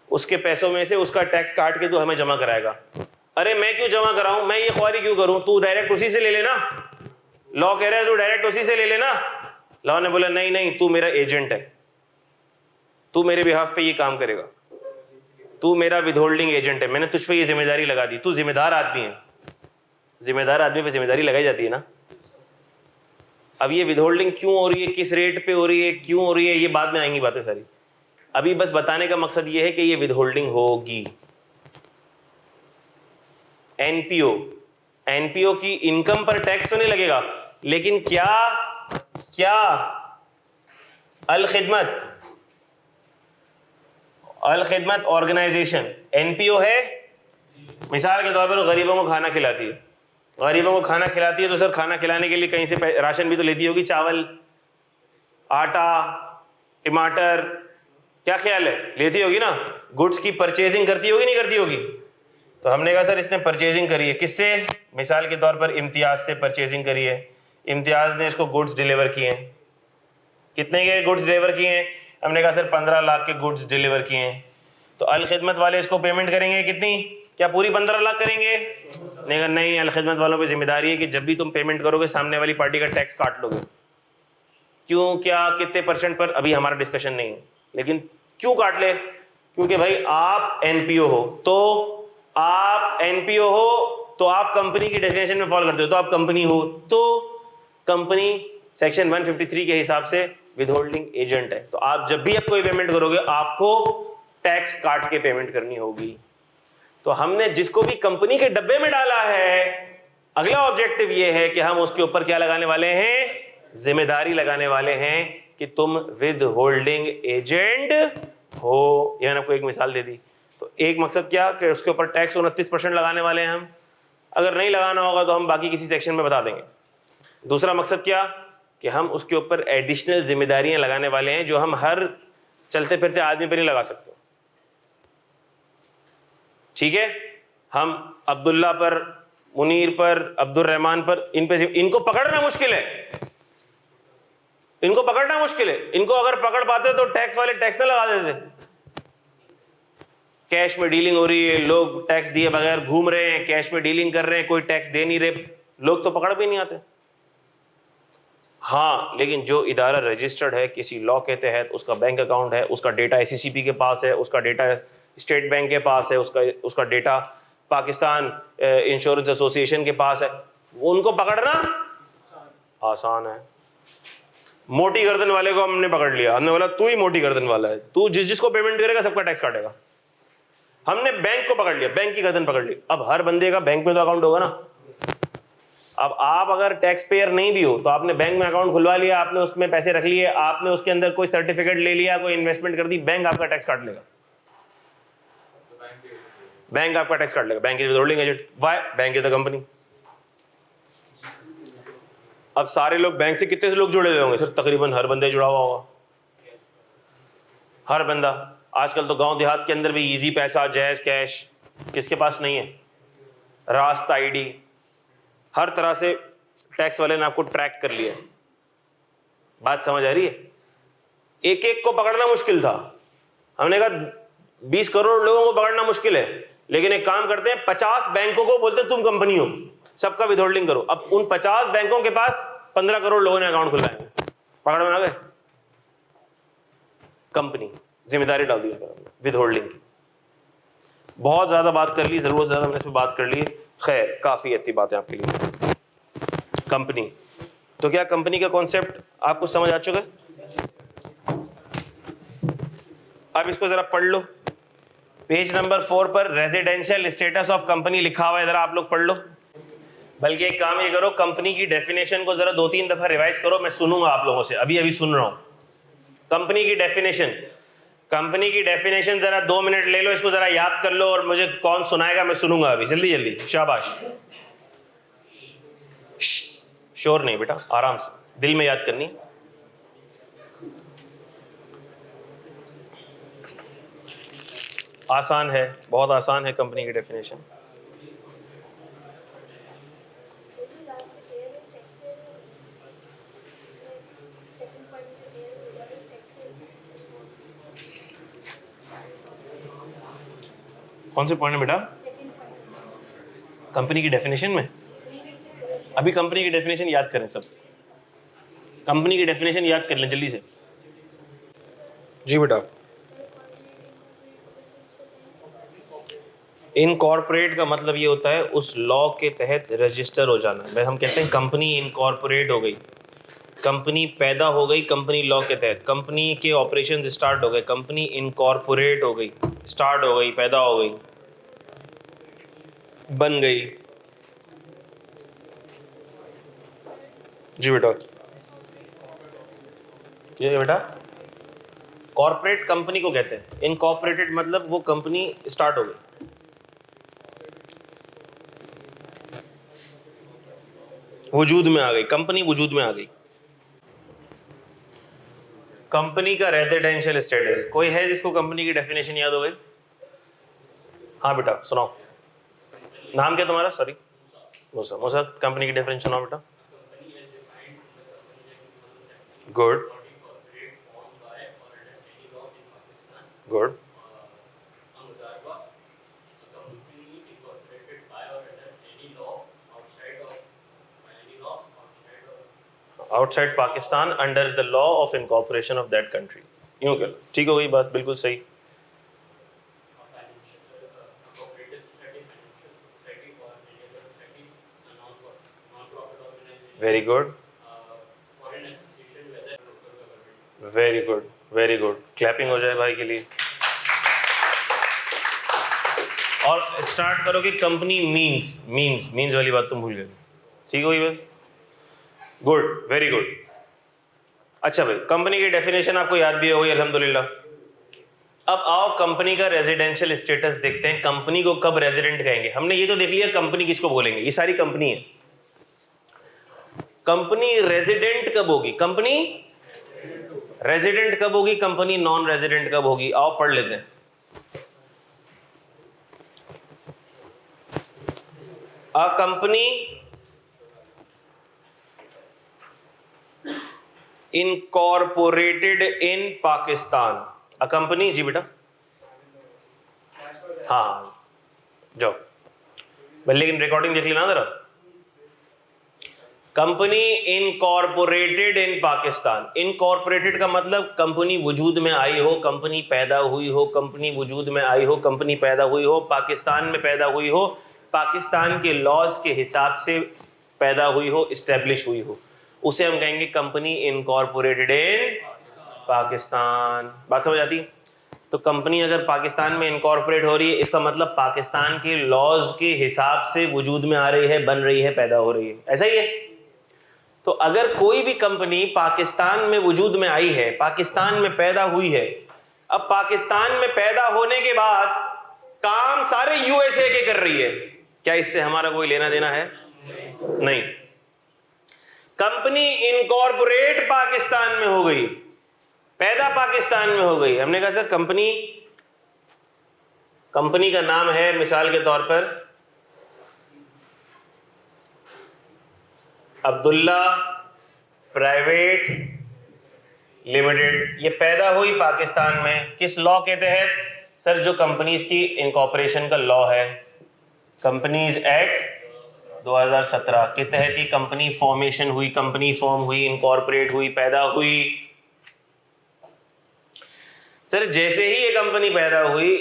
उसके पैसों में से उसका टैक्स काट के तू हमें जमा कराएगा। अरे मैं क्यों जमा कराऊं, मैं ये ख्वारी क्यों करूं, तू डायरेक्ट उसी से ले लेना। लॉ कह रहा है तू डायरेक्ट उसी से ले लेना। लॉ ने बोला नहीं नहीं, तू मेरा एजेंट है, तू मेरे बिहाफ पे ये काम करेगा, तू मेरा विदहोल्डिंग एजेंट है, मैंने तुझ पे ये जिम्मेदारी लगा दी, तू जिम्मेदार आदमी है। जिम्मेदार आदमी पे जिम्मेदारी लगाई जाती है ना। अब ये विदहोल्डिंग क्यों हो रही है, किस रेट पे हो रही है, क्यों हो रही है, ये बाद में आएंगी बातें सारी। अभी बस बताने का मकसद ये है कि ये विदहोल्डिंग होगी। एनपीओ, एनपीओ की इनकम पर टैक्स तो नहीं लगेगा, लेकिन क्या क्या अल खिदमत ऑर्गेनाइजेशन एनपीओ है। मिसाल के तौर पर गरीबों को खाना खिलाती है, गरीबों को खाना खिलाती है, तो सर खाना खिलाने के लिए कहीं से राशन भी तो लेती होगी, चावल, आटा, टमाटर, क्या ख्याल है, लेती होगी ना। गुड्स की परचेजिंग करती होगी नहीं करती होगी? तो हमने कहा सर इसने परचेजिंग करी है, किससे? मिसाल के तौर पर इम्तियाज से परचेजिंग करी है। इम्तियाज ने इसको गुड्स डिलीवर किए हैं। कितने के गुड्स डिलीवर किए हैं? हमने कहा सर 15 लाख के गुड्स डिलीवर किए हैं। तो अल खिदमत वाले इसको पेमेंट करेंगे कितनी? क्या पूरी 15 लाख करेंगे? नहीं, अल खिदमत वालों पे जिम्मेदारी है कि जब भी तुम पेमेंट करोगे सामने वाली पार्टी का टैक्स काट लोगे। क्यों, क्या, कितने परसेंट पर, अभी हमारा डिस्कशन नहीं है। लेकिन क्यों काट ले? क्योंकि भाई आप एनपीओ हो, तो आप एनपीओ हो तो आप कंपनी की डेफिनेशन में फॉलो करते हो, तो आप कंपनी हो, तो कंपनी सेक्शन 153 के हिसाब से विद होल्डिंग एजेंट है। तो आप जब भी आप कोई पेमेंट करोगे आपको टैक्स काट के पेमेंट करनी होगी। तो हमने जिसको भी कंपनी के डब्बे में डाला है, अगला ऑब्जेक्टिव ये है कि हम उसके ऊपर क्या लगाने वाले हैं? जिम्मेदारी लगाने वाले हैं कि तुम विद होल्डिंग एजेंट हो। ये मैंने आपको एक मिसाल दे दी। तो एक मकसद क्या कि उसके ऊपर टैक्स 29% लगाने वाले हैं हम। अगर नहीं लगाना होगा तो हम बाकी किसी सेक्शन में बता देंगे। दूसरा मकसद क्या कि हम उसके ऊपर एडिशनल जिम्मेदारियां लगाने वाले हैं जो हम हर चलते फिरते आदमी पर नहीं लगा सकते। ठीक है, हम अब्दुल्ला पर, मुनीर पर, अब्दुल रहमान पर, इनको पकड़ना मुश्किल है। इनको पकड़ना मुश्किल है। इनको अगर पकड़ पाते तो टैक्स वाले टैक्स ना लगा देते। कैश में डीलिंग हो रही है, लोग टैक्स दिए बगैर घूम रहे हैं, कैश में डीलिंग कर रहे हैं, कोई टैक्स दे नहीं रहे, लोग तो पकड़ भी नहीं आते। हाँ, लेकिन जो इदारा रजिस्टर्ड है किसी लॉ के तहत, उसका बैंक अकाउंट है, उसका डेटा एसीसीपी के पास है, उसका डेटा स्टेट बैंक के पास है, उसका डेटा पाकिस्तान इंश्योरेंस एसोसिएशन के पास है, उनको पकड़ना आसान है। मोटी गर्दन वाले को हमने पकड़ लिया, हमने बोला तू ही मोटी गर्दन वाला है, तू जिसको पेमेंट करेगा सबका टैक्स काटेगा। हमने बैंक को पकड़ लिया, बैंक की गर्दन पकड़ ली। अब हर बंदे का बैंक में तो अकाउंट होगा ना। अब आप अगर टैक्स पेयर नहीं भी हो तो आपने बैंक में अकाउंट खुलवा लिया, आपने उसमें पैसे रख लिए, आपने उसके अंदर कोई सर्टिफिकेट ले लिया, कोई इन्वेस्टमेंट कर दी, बैंक आपका टैक्स काट लेगा। बैंक आपका टैक्स काट लेगा। Bank is holding agent. Why? Bank is the company. अब सारे लोग बैंक से कितने से लोग जुड़े हुए होंगे? सर तकरीबन हर बंदे जुड़ा हुआ होगा, हर बंदा। आजकल तो गांव देहात के अंदर भी इजी पैसा, जैज कैश किसके पास नहीं है? रास्त आईडी, हर तरह से टैक्स वाले ने आपको ट्रैक कर लिया। बात समझ आ रही है? एक एक को पकड़ना मुश्किल था। हमने कहा 20 करोड़ लोगों को पकड़ना मुश्किल है, लेकिन एक काम करते हैं, 50 बैंकों को बोलते तुम कंपनी हो, सबका विदहोल्डिंग करो। अब उन 50 बैंकों के पास 15 करोड़ लोगों ने अकाउंट खुलवाए, पकड़ में आ गए। कंपनी जिम्मेदारी डाल दी विदहोल्डिंग की। बहुत ज्यादा बात कर ली, जरूरत ज्यादा मैंने इस पर बात कर ली। खैर, काफी अच्छी बात है आपके लिए। कंपनी, तो क्या कंपनी का कॉन्सेप्ट आपको समझ आ चुका है? अब इसको जरा पढ़ लो। पेज नंबर 4 पर रेजिडेंशियल स्टेटस ऑफ कंपनी लिखा हुआ है, जरा आप लोग पढ़ लो। बल्कि एक काम ये करो, कंपनी की डेफिनेशन को जरा 2-3 दफा रिवाइज करो, मैं सुनूंगा आप लोगों से, अभी अभी सुन रहा हूं। कंपनी की डेफिनेशन, कंपनी की डेफिनेशन जरा 2 मिनट ले लो, इसको जरा याद कर लो और मुझे कौन सुनाएगा मैं सुनूंगा अभी, जल्दी जल्दी, शाबाश। शोर नहीं बेटा, आराम से, दिल में याद करनी। आसान है, बहुत आसान है कंपनी की डेफिनेशन। कौन से पॉइंट में बेटा? कंपनी की डेफिनेशन में। अभी कंपनी की डेफिनेशन याद करें सब, कंपनी की डेफिनेशन याद कर लें जल्दी से। जी बेटा, इनकॉर्पोरेट का मतलब ये होता है उस लॉ के तहत रजिस्टर हो जाना। हम कहते हैं कंपनी इनकॉर्पोरेट हो गई, कंपनी पैदा हो गई कंपनी लॉ के तहत, कंपनी के ऑपरेशन स्टार्ट हो गए, कंपनी इनकॉर्पोरेट हो गई, स्टार्ट हो गई, पैदा हो गई, बन गई। जी बेटा, ये बेटा कॉर्पोरेट कंपनी को कहते हैं, इनकॉर्पोरेटेड मतलब वो कंपनी स्टार्ट हो गई, वजूद में आ गई, कंपनी वजूद में आ गई। कंपनी का रेजिडेंशियल स्टेटस, कोई है जिसको कंपनी की डेफिनेशन याद हो गई? हाँ बेटा सुनाओ, नाम क्या तुम्हारा? सॉरी, मूसा। मूसा, कंपनी की डेफिनेशन सुनाओ बेटा। Good good. Outside Pakistan under the law of incorporation of that country. यूँ कह लो, ठीक हो गई बात, बिल्कुल सही। Very good, very good, very good, clapping हो जाए भाई के लिए। और स्टार्ट करो कि कंपनी मीन्स वाली बात तुम भूल गए, ठीक हो गई बात, गुड, वेरी गुड। अच्छा भाई, कंपनी की डेफिनेशन आपको याद भी हो गई अल्हम्दुलिल्लाह। अब आओ कंपनी का रेजिडेंशियल स्टेटस देखते हैं, कंपनी को कब रेजिडेंट कहेंगे। हमने ये तो देख लिया कंपनी किसको बोलेंगे, ये सारी कंपनी है। कंपनी रेजिडेंट कब होगी, कंपनी रेजिडेंट कब होगी, कंपनी नॉन रेजिडेंट कब होगी, आओ पढ़ लेते हैं। A company incorporated in Pakistan, a company, जी बेटा, हाँ जाओ भाई, लेकिन रिकॉर्डिंग देख लेना जरा। Company incorporated in Pakistan, incorporated का मतलब कंपनी वजूद में आई हो, कंपनी पैदा हुई हो, कंपनी वजूद में आई हो, कंपनी पैदा हुई हो, पाकिस्तान में पैदा हुई हो, पाकिस्तान के लॉज के हिसाब से पैदा हुई हो, इस्टेब्लिश हुई हो, उसे हम कहेंगे कंपनी इनकॉर्पोरेटेड इन पाकिस्तान। बात समझ आती? तो कंपनी अगर पाकिस्तान में इनकॉर्पोरेट हो रही है, इसका मतलब पाकिस्तान के लॉज के हिसाब से वजूद में आ रही है, बन रही है, पैदा हो रही है, ऐसा ही है। तो अगर कोई भी कंपनी पाकिस्तान में वजूद में आई है, पाकिस्तान में पैदा हुई है, अब पाकिस्तान में पैदा होने के बाद काम सारे यूएसए के कर रही है, क्या इससे हमारा कोई लेना देना है? नहीं। कंपनी इनकॉर्पोरेट पाकिस्तान में हो गई, पैदा पाकिस्तान में हो गई, हमने कहा सर कंपनी का नाम है मिसाल के तौर पर अब्दुल्ला प्राइवेट लिमिटेड, ये पैदा हुई पाकिस्तान में, किस लॉ के तहत? सर जो कंपनीज की इनकॉर्पोरेशन का लॉ है, कंपनीज एक्ट 2017 के तहत ही कंपनी फॉर्मेशन हुई, कंपनी फॉर्म हुई, इनकॉर्पोरेट हुई, पैदा हुई। सर जैसे ही ये कंपनी पैदा हुई,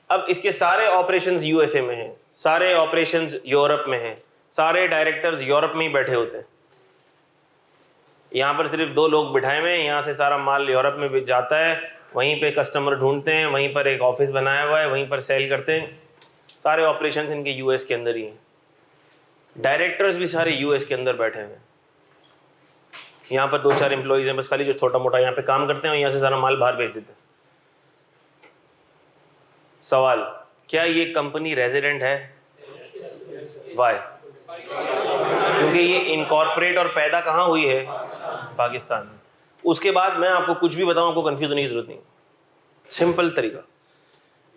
अब इसके सारे ऑपरेशंस यूएसए में हैं, सारे ऑपरेशंस यूरोप में हैं, सारे डायरेक्टर्स यूरोप में ही बैठे होते हैं, यहाँ पर सिर्फ 2 लोग बिठाए हुए हैं, यहाँ से सारा माल यूरोप में जाता है, वहीं पे कस्टमर ढूंढते हैं, वहीं पर एक ऑफिस बनाया हुआ है, वहीं पर सेल करते हैं, सारे ऑपरेशंस इनके यूएस के अंदर ही हैं, डायरेक्टर्स भी सारे यूएस के अंदर बैठे हुए हैं, यहाँ पर 2-4 एम्प्लॉइज हैं बस, खाली जो छोटा मोटा यहाँ पे काम करते हैं, यहाँ से सारा माल बाहर भेज देते हैं। सवाल, क्या ये कंपनी रेजिडेंट है? वाई? क्योंकि ये इनकॉर्पोरेट और पैदा कहाँ हुई है? पाकिस्तान में। उसके बाद मैं आपको कुछ भी बताऊं, आपको कंफ्यूज होने की जरूरत नहीं, सिंपल तरीका,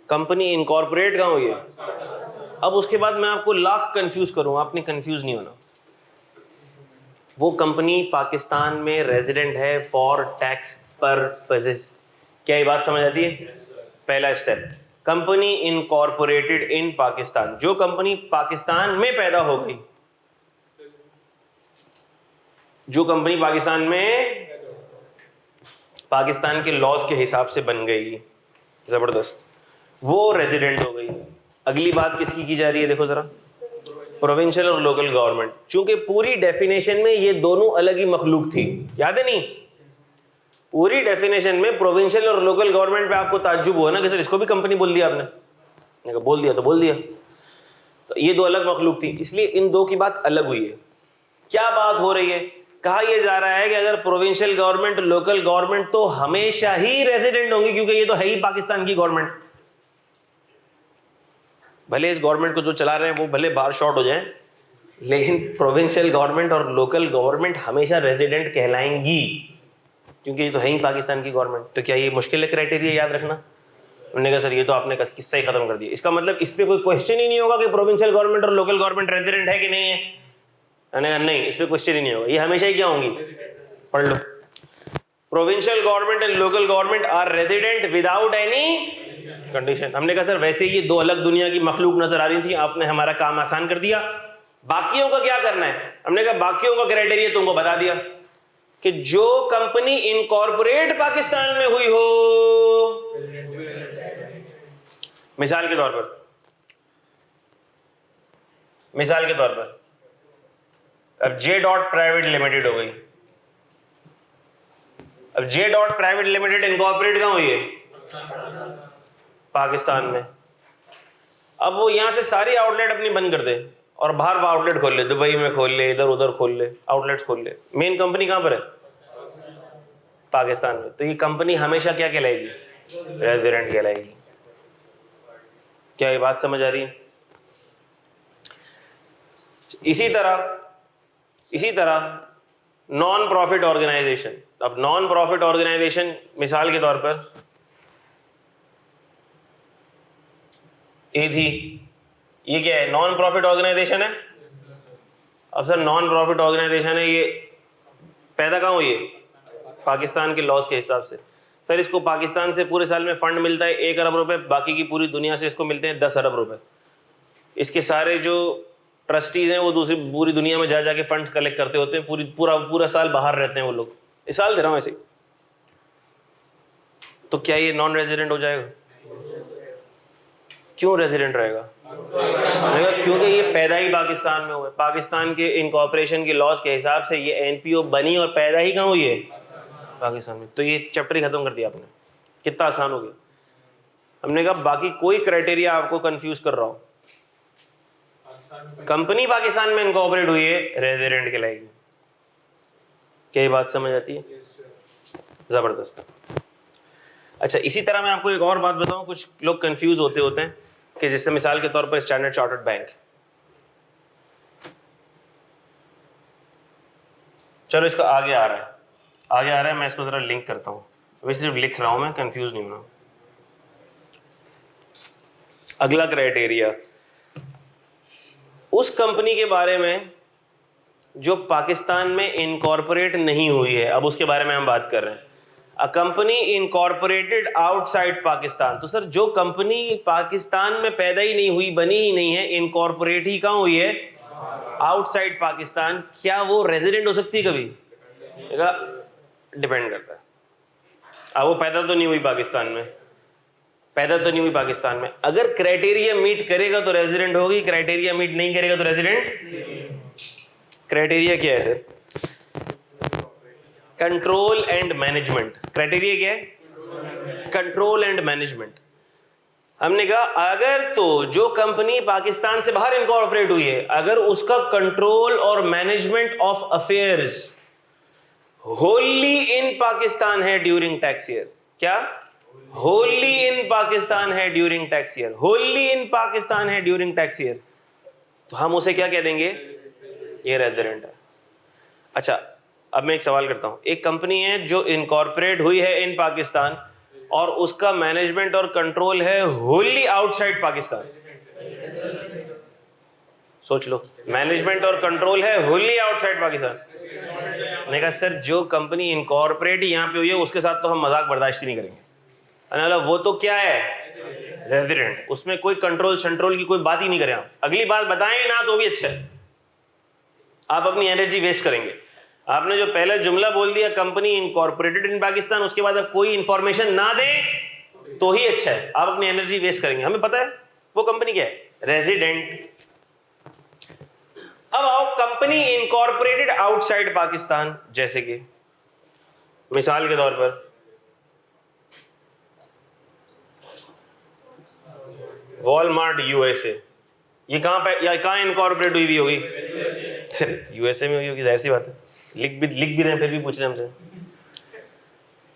कंपनी इनकॉर्पोरेट कहाँ हुई है। अब उसके बाद मैं आपको लाख कंफ्यूज करूँ, आपने कंफ्यूज नहीं होना। वो कंपनी पाकिस्तान में रेजिडेंट है फॉर टैक्स पर्पसेस। क्या ये बात समझ आती है? पहला step, company incorporated in Pakistan, जो कंपनी पाकिस्तान में पैदा हो गई, जो कंपनी पाकिस्तान में पाकिस्तान के लॉज के हिसाब से बन गई, जबरदस्त, वो रेजिडेंट हो गई। अगली बात किसकी की जा रही है, देखो जरा, प्रोविंशियल और लोकल गवर्नमेंट। चूंकि पूरी डेफिनेशन में ये दोनों अलग ही मखलूक थी, याद है नहीं? पूरी डेफिनेशन में प्रोविंशियल और लोकल गवर्नमेंट पे आपको ताज्जुब हुआ ना कि सर इसको भी कंपनी बोल दिया आपने। मैंने कहा बोल दिया तो बोल दिया, तो ये 2 अलग मखलूक थी, इसलिए इन 2 की बात अलग हुई है। क्या बात हो रही है? कहा यह जा रहा है कि अगर प्रोविंशियल गवर्नमेंट, लोकल गवर्नमेंट तो हमेशा ही रेजिडेंट होंगी, क्योंकि ये तो है ही पाकिस्तान की गवर्नमेंट। भले इस गवर्नमेंट को जो चला रहे हैं वो भले बाहर शॉर्ट हो जाएं, लेकिन प्रोविंशियल गवर्नमेंट और लोकल गवर्नमेंट हमेशा रेजिडेंट कहलाएंगी, क्योंकि ये तो है ही पाकिस्तान की गवर्नमेंट। तो क्या ये मुश्किल है क्राइटेरिया याद रखना? उन्होंने कहा सर ये तो आपने किस्सा ही खत्म कर दिया, इसका मतलब इस पर कोई क्वेश्चन ही नहीं होगा कि प्रोविंशियल गवर्नमेंट और लोकल गवर्नमेंट रेजिडेंट है कि नहीं है। मैंने कहा नहीं, इस पर क्वेश्चन ही नहीं होगा, ये हमेशा ही क्या होंगी, पढ़ लो, provincial government and local government are resident without any condition. हमने कहा सर वैसे ये 2 अलग दुनिया की मखलूक नजर आ रही थी, आपने हमारा काम आसान कर दिया, बाकियों का क्या करना है? हमने कहा बाकियों का क्राइटेरिया तुमको बता दिया, कि जो कंपनी इनकॉर्पोरेट पाकिस्तान में हुई हो, मिसाल के तौर पर अब जे डॉट प्राइवेट लिमिटेड हो गई। अब J dot private limited incorporate कहां हुई है? पाकिस्तान में। अब वो यहां से सारी आउटलेट अपनी बंद कर दे और बाहर आउटलेट खोल ले, दुबई में खोल ले, इधर उधर खोल ले, आउटलेट्स खोल ले। मेन कंपनी कहां पर है? पाकिस्तान में। तो ये कंपनी हमेशा क्या कहलाएगी? रेजिडेंट कहलाएगी। क्या ये बात समझ आ रही है? इसी तरह नॉन प्रॉफिट ऑर्गेनाइजेशन। अब नॉन प्रॉफिट ऑर्गेनाइजेशन मिसाल के तौर पर ये थी, ये क्या है? नॉन प्रॉफिट ऑर्गेनाइजेशन है। अब सर नॉन प्रॉफिट ऑर्गेनाइजेशन है, ये पैदा कहाँ हुई है? पाकिस्तान के लॉज के हिसाब से। सर इसको पाकिस्तान से पूरे साल में फंड मिलता है 1 अरब रुपए, बाकी की पूरी दुनिया से इसको मिलते हैं 10 अरब रुपए। इसके सारे जो ट्रस्टीज हैं वो दूसरी पूरी दुनिया में जा जाके फंड्स कलेक्ट करते होते हैं, पूरा साल बाहर रहते हैं वो लोग। इस साल दे रहा हूँ ऐसे। तो क्या ये नॉन रेजिडेंट हो जाएगा? क्यों रेजिडेंट रहेगा? क्योंकि ये पैदा ही पाकिस्तान में हुआ है। पाकिस्तान के इनकॉर्पोरेशन के लॉज के हिसाब से ये एनपीओ बनी और पैदा ही कहाँ हुई है? पाकिस्तान में। तो ये चैप्टर ही खत्म कर दिया आपने। कितना आसान हो गया। हमने कहा बाकी कोई क्राइटेरिया आपको कंफ्यूज कर रहा हो, कंपनी पाकिस्तान में इनकॉर्पोरेट हुई है, रेजिडेंट कहलाएगी। क्या ये बात समझ आती है? जबरदस्त। अच्छा, इसी तरह मैं आपको एक और बात बताऊं। कुछ लोग कंफ्यूज होते हैं कि जैसे मिसाल के तौर पर स्टैंडर्ड चार्टर्ड बैंक। चलो इसका आगे आ रहा है, मैं इसको जरा लिंक करता हूं। अभी सिर्फ लिख रहा हूं मैं, कंफ्यूज नहीं होना। अगला क्राइटेरिया, उस कंपनी के बारे में जो पाकिस्तान में इनकॉर्पोरेट नहीं हुई है। अब उसके बारे में हम बात कर रहे हैं। A company incorporated outside Pakistan. तो सर जो कंपनी पाकिस्तान में पैदा ही नहीं हुई, बनी ही नहीं है, इनकॉर्पोरेट ही कहाँ हुई है? आउटसाइड पाकिस्तान। क्या वो रेजिडेंट हो सकती है कभी? डिपेंड करता है। अब वो पैदा तो नहीं हुई पाकिस्तान में, अगर क्राइटेरिया मीट करेगा तो रेजिडेंट होगी, क्राइटेरिया मीट नहीं करेगा तो रेजिडेंट। क्राइटेरिया क्या है sir? Control and management. Criteria क्या है? Control and management. हमने कहा अगर तो जो कंपनी पाकिस्तान से बाहर इनकॉर्पोरेट हुई है, अगर उसका कंट्रोल और management of affairs Holi in Pakistan है ड्यूरिंग टैक्स ईयर। क्या? होली इन पाकिस्तान है during tax year. Holi in Pakistan है ड्यूरिंग टैक्स ईयर, तो हम उसे क्या कह देंगे? ये रेजिडेंट है। अच्छा, अब मैं एक सवाल करता हूं। एक कंपनी है जो इनकॉर्पोरेट हुई है इन पाकिस्तान और उसका मैनेजमेंट और कंट्रोल है होली आउटसाइड पाकिस्तान। सोच लो, मैनेजमेंट और कंट्रोल है होली आउटसाइड पाकिस्तान। मैंने कहा सर जो कंपनी इनकॉर्पोरेट ही यहां पे हुई है उसके साथ तो हम मजाक बर्दाश्त ही नहीं करेंगे। वो तो क्या है? रेजिडेंट। उसमें कोई कंट्रोल की कोई बात ही नहीं करें। आप अगली बात बताएं ना तो भी अच्छा है, आप अपनी एनर्जी वेस्ट करेंगे। आपने जो पहला जुमला बोल दिया कंपनी इनकॉर्पोरेटेड इन पाकिस्तान, उसके बाद आप कोई इंफॉर्मेशन ना दें तो ही अच्छा है। आप अपनी एनर्जी वेस्ट करेंगे। हमें पता है वो कंपनी क्या है? रेजिडेंट। अब आओ कंपनी इनकॉर्पोरेटेड आउटसाइड पाकिस्तान, जैसे कि मिसाल के तौर पर वॉलमार्ट यूएसए। ये कहां पे या कहां इनकॉर्पोरेट हुई होगी? सिर्फ यूएसए में हुई होगी, जाहिर सी बात है। लिख भी रहे हैं फिर भी पूछ रहे हैं हमसे।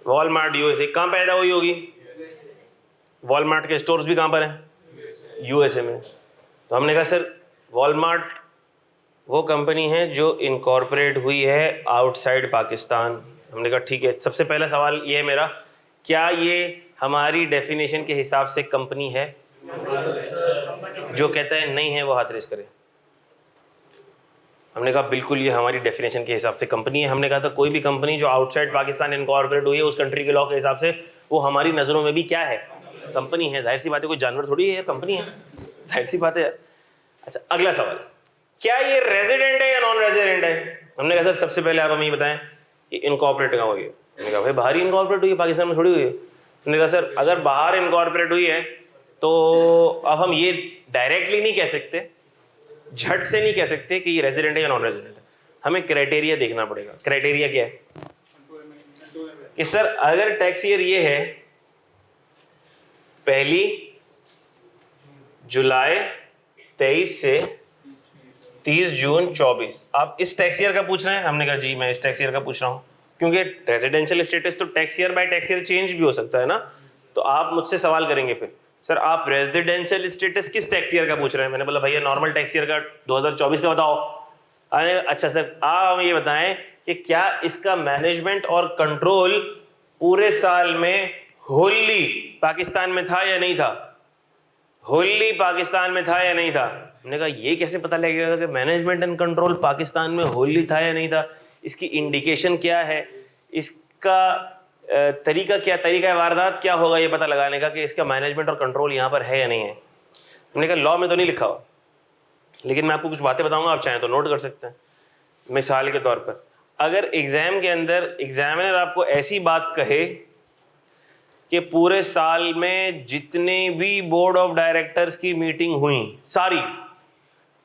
वॉलमार्ट यूएसए कहां पैदा हुई होगी? वॉलमार्ट के स्टोर्स भी कहां पर हैं? यूएसए में। तो हमने कहा सर वॉलमार्ट वो कंपनी है जो इनकॉर्पोरेट हुई है आउटसाइड पाकिस्तान। हमने कहा ठीक है। सबसे पहला सवाल ये है मेरा, क्या ये हमारी डेफिनेशन के हिसाब से कंपनी है? जो कहता है नहीं है वो हाथ रेस करे। हमने कहा बिल्कुल ये हमारी डेफिनेशन के हिसाब से कंपनी है। हमने कहा था कोई भी कंपनी जो आउटसाइड पाकिस्तान इनकॉर्पोरेट हुई है उस कंट्री के लॉ के हिसाब से वो हमारी नज़रों में भी क्या है? कंपनी है। जाहिर सी बात है, कोई जानवर थोड़ी है, कंपनी है, जाहिर सी बात है। अच्छा, अगला सवाल, क्या ये रेजिडेंट है या नॉन रेजिडेंट है? हमने कहा सर सबसे पहले आप हमें ये बताएं कि इनकॉर्पोरेट कहाँ हुई है। मैंने कहा भाई बाहर ही इनकॉर्पोरेट हुई है, पाकिस्तान में थोड़ी हुई है। मैंने कहा सर अगर बाहर इनकॉर्पोरेट हुई है तो अब हम ये डायरेक्टली नहीं कह सकते, झट से नहीं कह सकते कि ये रेजिडेंट है या नॉन रेजिडेंट है, हमें क्राइटेरिया देखना पड़ेगा। क्राइटेरिया क्या है कि सर अगर टैक्स ईयर ये है 1 जुलाई 23 से 30 जून 24, आप इस टैक्स ईयर का पूछ रहे हैं। हमने कहा जी मैं इस टैक्स ईयर का पूछ रहा हूँ, क्योंकि रेजिडेंशियल स्टेटस तो tax year by tax year change भी हो सकता है ना। तो आप मुझसे सवाल करेंगे फिर सर आप रेजिडेंशियल स्टेटस किस टैक्स ईयर का पूछ रहे हैं। मैंने बोला भैया नॉर्मल टैक्स ईयर का 2024 का बताओ। अरे अच्छा सर आप ये बताएं कि क्या इसका मैनेजमेंट और कंट्रोल पूरे साल में होली पाकिस्तान में था या नहीं था, होली पाकिस्तान में था या नहीं था। हमने कहा ये कैसे पता लगेगा कि मैनेजमेंट एंड कंट्रोल पाकिस्तान में होली था या नहीं था, इसकी इंडिकेशन क्या है, इसका तरीका क्या, तरीका वारदात क्या होगा ये पता लगाने का कि इसका मैनेजमेंट और कंट्रोल यहाँ पर है या नहीं है। हमने कहा लॉ में तो नहीं लिखा हुआ, लेकिन मैं आपको कुछ बातें बताऊंगा, आप चाहें तो नोट कर सकते हैं। मिसाल के तौर पर अगर एग्जाम के अंदर एग्जामिनर आपको ऐसी बात कहे कि पूरे साल में जितने भी बोर्ड ऑफ डायरेक्टर्स की मीटिंग हुई सारी,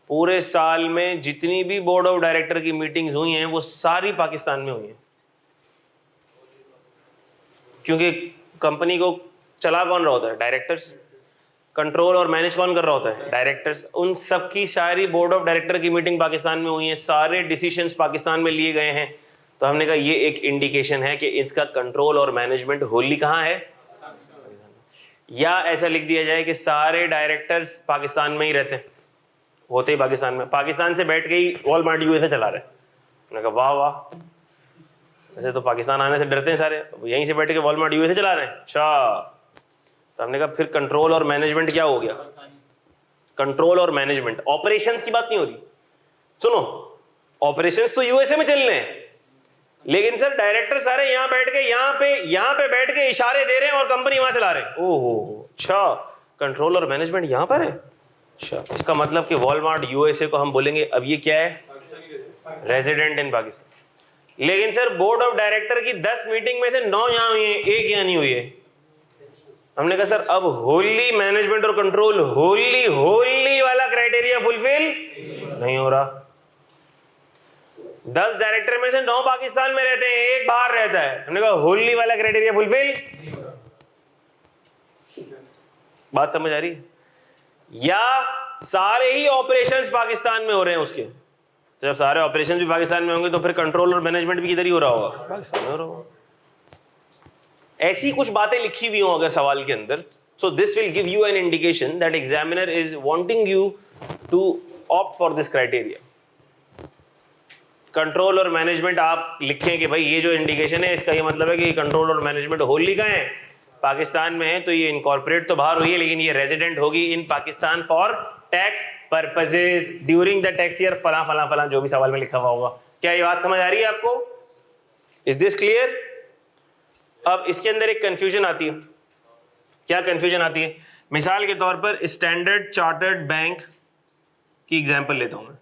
पूरे साल में जितनी भी बोर्ड ऑफ डायरेक्टर की मीटिंग्स हुई हैं वो सारी पाकिस्तान में हुई हैं, क्योंकि कंपनी को चला कौन रहा होता है, डायरेक्टर्स। कंट्रोल और मैनेज कौन कर रहा होता है, डायरेक्टर्स। उन सब की सारी बोर्ड ऑफ डायरेक्टर की मीटिंग पाकिस्तान में हुई है, सारे डिसीजंस पाकिस्तान में लिए गए हैं। तो हमने कहा ये एक इंडिकेशन है कि इसका कंट्रोल और मैनेजमेंट होली कहाँ है, या ऐसा लिख दिया जाए कि सारे डायरेक्टर्स पाकिस्तान में ही रहते हैं, होते ही पाकिस्तान में, पाकिस्तान से बैठ के ही वॉलमार्ट यूएसए चला रहे हैं। मैंने कहा वाह वाह, ऐसे तो पाकिस्तान आने से डरते हैं सारे, यहीं से बैठ के वॉलमार्ट यूएसए चला रहे हैं। अच्छा, तो हमने कहा फिर कंट्रोल और मैनेजमेंट क्या हो गया, कंट्रोल और मैनेजमेंट, ऑपरेशंस की बात नहीं हो रही। सुनो ऑपरेशंस तो यूएसए में चल रहे हैं, लेकिन सर डायरेक्टर सारे यहाँ बैठ के यहाँ पे बैठ के इशारे दे रहे हैं और कंपनी वहां चला रहे हैं। ओहो अच्छा, कंट्रोल और मैनेजमेंट यहाँ पर है। अच्छा, इसका मतलब कि वॉलमार्ट यूएसए को हम बोलेंगे अब ये क्या है, रेजिडेंट इन पाकिस्तान। लेकिन सर बोर्ड ऑफ डायरेक्टर की 10 मीटिंग में से 9 यहाँ हुई है, 1 यहाँ नहीं हुई है। हमने कहा सर अब होली मैनेजमेंट और कंट्रोल, होली वाला क्राइटेरिया फुलफिल नहीं हो रहा। 10 डायरेक्टर में से 9 पाकिस्तान में रहते हैं, 1 बाहर रहता है। हमने कहा होली वाला क्राइटेरिया फुलफिल, बात समझ आ रही है। या सारे ही ऑपरेशंस पाकिस्तान में हो रहे हैं उसके, तो जब सारे ऑपरेशंस भी पाकिस्तान में होंगे तो फिर कंट्रोल और मैनेजमेंट भी किधर ही हो रहा होगा, पाकिस्तान में हो रहा होगा। ऐसी कुछ बातें लिखी हुई हो अगर सवाल के अंदर, so this will give you an indication that examiner is wanting you to opt for this criteria. Control और मैनेजमेंट आप लिखें कि भाई ये जो इंडिकेशन है इसका ये मतलब है कि कंट्रोल और मैनेजमेंट होली का है, पाकिस्तान में है, तो ये इनकॉर्पोरेट तो बाहर हुई है लेकिन ये रेजिडेंट होगी in Pakistan for tax purposes during the tax year फला फला फला, जो भी सवाल में लिखा हुआ होगा। क्या ये बात समझ आ रही है आपको, इज दिस क्लियर। अब इसके अंदर एक कंफ्यूजन आती है, क्या कंफ्यूजन आती है, मिसाल के तौर पर स्टैंडर्ड चार्टर्ड बैंक की एग्जांपल लेता हूं मैं।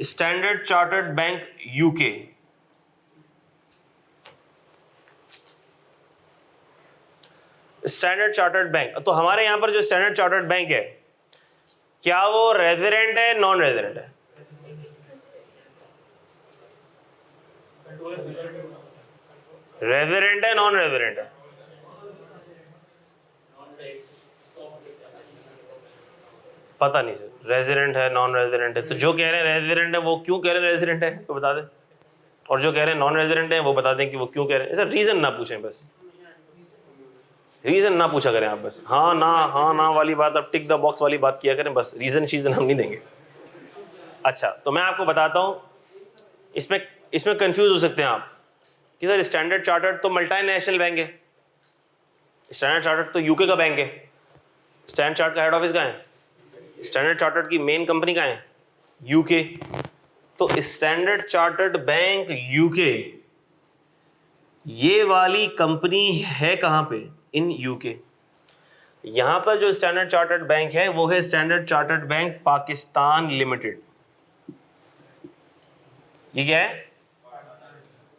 Standard chartered bank UK, standard chartered bank, तो हमारे यहां पर जो स्टैंडर्ड चार्टर्ड बैंक है क्या वो रेजिडेंट है नॉन रेजिडेंट है, रेजिडेंट है नॉन रेजिडेंट है, पता नहीं सर, रेजिडेंट है नॉन रेजिडेंट है। तो जो कह रहे हैं रेजिडेंट है वो क्यों कह रहे हैं रेजिडेंट है तो बता दें, और जो कह रहे हैं नॉन रेजिडेंट है वो बता दें कि वो क्यों कह रहे हैं। सर रीजन ना पूछें, बस रीजन ना पूछा करें आप, बस हाँ ना वाली बात, अब टिक द बॉक्स वाली बात किया करें, बस रीजन शीजन हम नहीं देंगे। अच्छा, तो मैं आपको बताता हूँ, इसमें कंफ्यूज हो सकते हैं आप कि सर स्टैंडर्ड चार्टर्ड तो मल्टीनेशनल बैंक है, स्टैंडर्ड चार्टर्ड तो यूके का बैंक है, स्टैंडर्ड चार्टर्ड का हेड ऑफिस कहाँ है, स्टैंडर्ड चार्टर्ड की मेन कंपनी कहाँ है, यूके। तो स्टैंडर्ड चार्टर्ड बैंक यूके, ये वाली कंपनी है कहाँ पे, इन यूके। यहां पर जो स्टैंडर्ड चार्टर्ड बैंक है वो है standard chartered bank Pakistan limited. ये क्या है,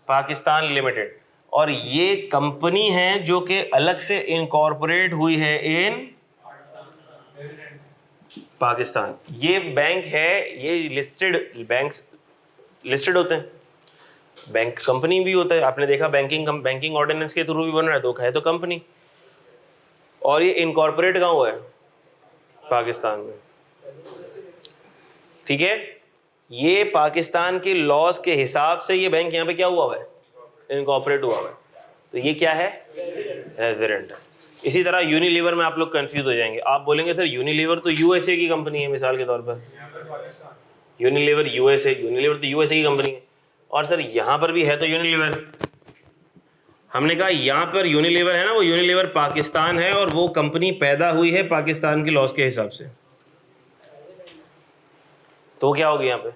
पाकिस्तान लिमिटेड, और ये कंपनी है जो कि अलग से इनकॉर्पोरेट हुई है इन पाकिस्तान। ये बैंक है, ये लिस्टेड बैंक्स लिस्टेड होते हैं, बैंक कंपनी भी होता है, आपने देखा बैंकिंग ऑर्डिनेंस के थ्रू भी बन रहा है, तो है तो कंपनी। और ये इनकॉर्पोरेट कहाँ हुआ है? पाकिस्तान में। ठीक है, ये पाकिस्तान के लॉज के हिसाब से ये बैंक यहाँ पे क्या हुआ है? इनकॉर्पोरेट हुआ है। तो ये क्या है? रेजिडेंट है। इसी तरह यूनिलीवर में आप लोग कंफ्यूज हो जाएंगे, आप बोलेंगे सर यूनिलीवर तो यूएसए की कंपनी है, मिसाल के तौर पर यूनिलीवर यूएसए की कंपनी है, और सर यहाँ पर भी है तो यूनिलीवर। हमने कहा यहाँ पर यूनिलीवर है ना, वो यूनिलीवर पाकिस्तान है और वो कंपनी पैदा हुई है पाकिस्तान के लॉज के हिसाब से, तो क्या होगी यहाँ पे?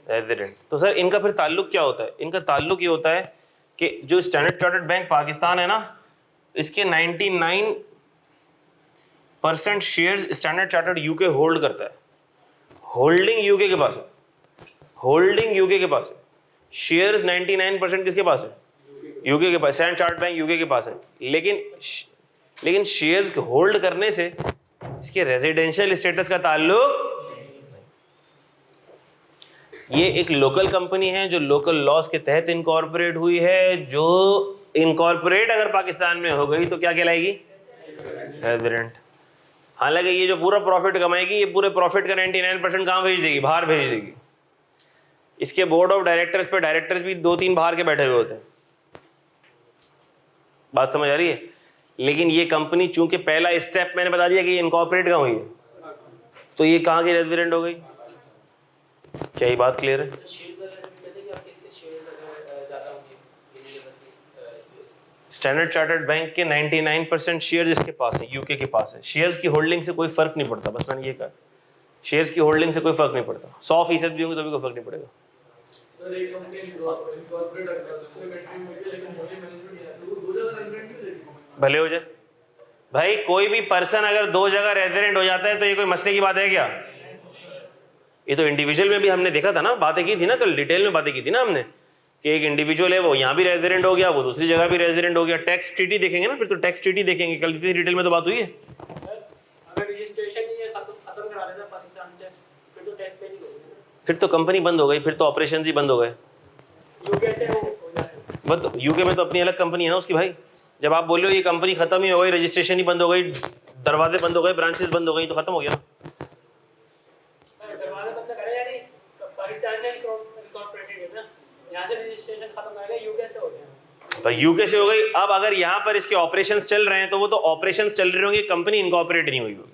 रेजिडेंट। तो सर इनका फिर ताल्लुक क्या होता है? इनका ताल्लुक ये होता है कि जो स्टैंडर्ड चार्टर्ड बैंक पाकिस्तान है ना, इसके 99% shares standard chartered UK hold करता है। होल्डिंग यूके के पास है, होल्डिंग यूके के पास है। शेयर्स 99% किसके पास है? यूके के पास। स्टैंडर्ड चार्टर्ड बैंक यूके के पास है, लेकिन शेयर्स होल्ड करने से इसके रेजिडेंशियल स्टेटस का ताल्लुक। ये एक लोकल कंपनी है जो लोकल लॉज के तहत इनकॉर्पोरेट हुई है, जो इनकॉर्पोरेट अगर पाकिस्तान में हो गई तो क्या कहलाएगी? रेजिडेंट। हालांकि ये जो पूरा प्रॉफिट कमाएगी, ये पूरे प्रॉफिट का 99% कहाँ भेज देगी? बाहर भेज देगी। इसके बोर्ड ऑफ डायरेक्टर्स पे डायरेक्टर्स भी 2-3 बाहर के बैठे हुए होते हैं। बात समझ आ रही है? लेकिन ये कंपनी चूंकि पहला स्टेप मैंने बता दिया कि ये इनकॉर्पोरेट कहाँ हुई है, तो ये कहाँ की रेजिडेंट हो गई? क्या ये बात क्लियर है? स्टैंडर्ड चार्टर्ड बैंक के 99% शेयर्स इसके पास है, यूके के पास है। शेयर्स की होल्डिंग से कोई फर्क नहीं पड़ता, बस मैंने ये कहा, शेयर्स की होल्डिंग से कोई फर्क नहीं पड़ता। 100% भी होंगे तो भी कोई फर्क नहीं पड़ेगा। भले हो जाए भाई, कोई भी पर्सन अगर 2 जगह रेजिडेंट हो जाता है तो ये कोई मसले की बात है क्या? ये तो इंडिविजुअल में भी हमने देखा था ना, बातें की थी ना, कल डिटेल में बातें की थी ना हमने, कि एक इंडिविजुअल है वो यहाँ भी रेजिडेंट हो गया, वो दूसरी जगह भी रेजिडेंट हो गया। टैक्स ट्रीटी देखेंगे ना, फिर तो टैक्स ट्रीटी देखेंगे, कल इतनी डिटेल में तो बात हुई है। अगर रजिस्ट्रेशन ही खत्म करा देता पाकिस्तान से, फिर तो टैक्स पे नहीं करेंगे, फिर तो कंपनी बंद हो गई, फिर तो ऑपरेशन ही बंद हो गए। यूके से हो जाए, बट यूके में तो अपनी अलग कंपनी है ना उसकी भाई। जब आप बोल रहे हो ये कंपनी खत्म ही हो गई, रजिस्ट्रेशन ही बंद हो गई, दरवाजे बंद हो गए, ब्रांचेस बंद हो गई, तो खत्म हो गया ना। दरवाजा बंद करे यानी पाकिस्तान में इनकॉर्पोरेटेड है ना, यहाँ से रजिस्ट्रेशन खत्म करेगा, यूके से हो गया, तो यूके से हो गई। अब अगर यहाँ पर इसके ऑपरेशंस चल रहे हैं तो वो तो ऑपरेशंस चल रहे होंगे, कंपनी इनकॉर्पोरेट नहीं हुई होगी,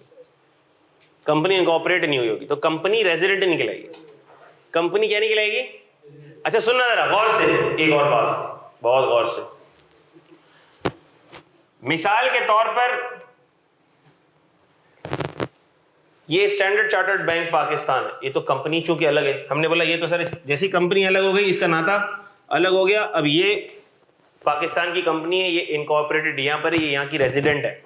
कंपनी इनकॉर्पोरेट नहीं हुई होगी, तो कंपनी रेजिडेंट निकलेगी। कंपनी क्या निकलेगी? अच्छा सुनना जरा गौर से, एक और बात बहुत गौर से। मिसाल के तौर पर ये स्टैंडर्ड चार्टर्ड बैंक पाकिस्तान है, ये तो कंपनी चूंकि अलग है, हमने बोला ये तो सर जैसी कंपनी अलग हो गई, इसका नाता अलग हो गया। अब ये पाकिस्तान की कंपनी है, ये इनकॉर्पोरेटेड यहाँ पर है, ये यहाँ की रेजिडेंट है।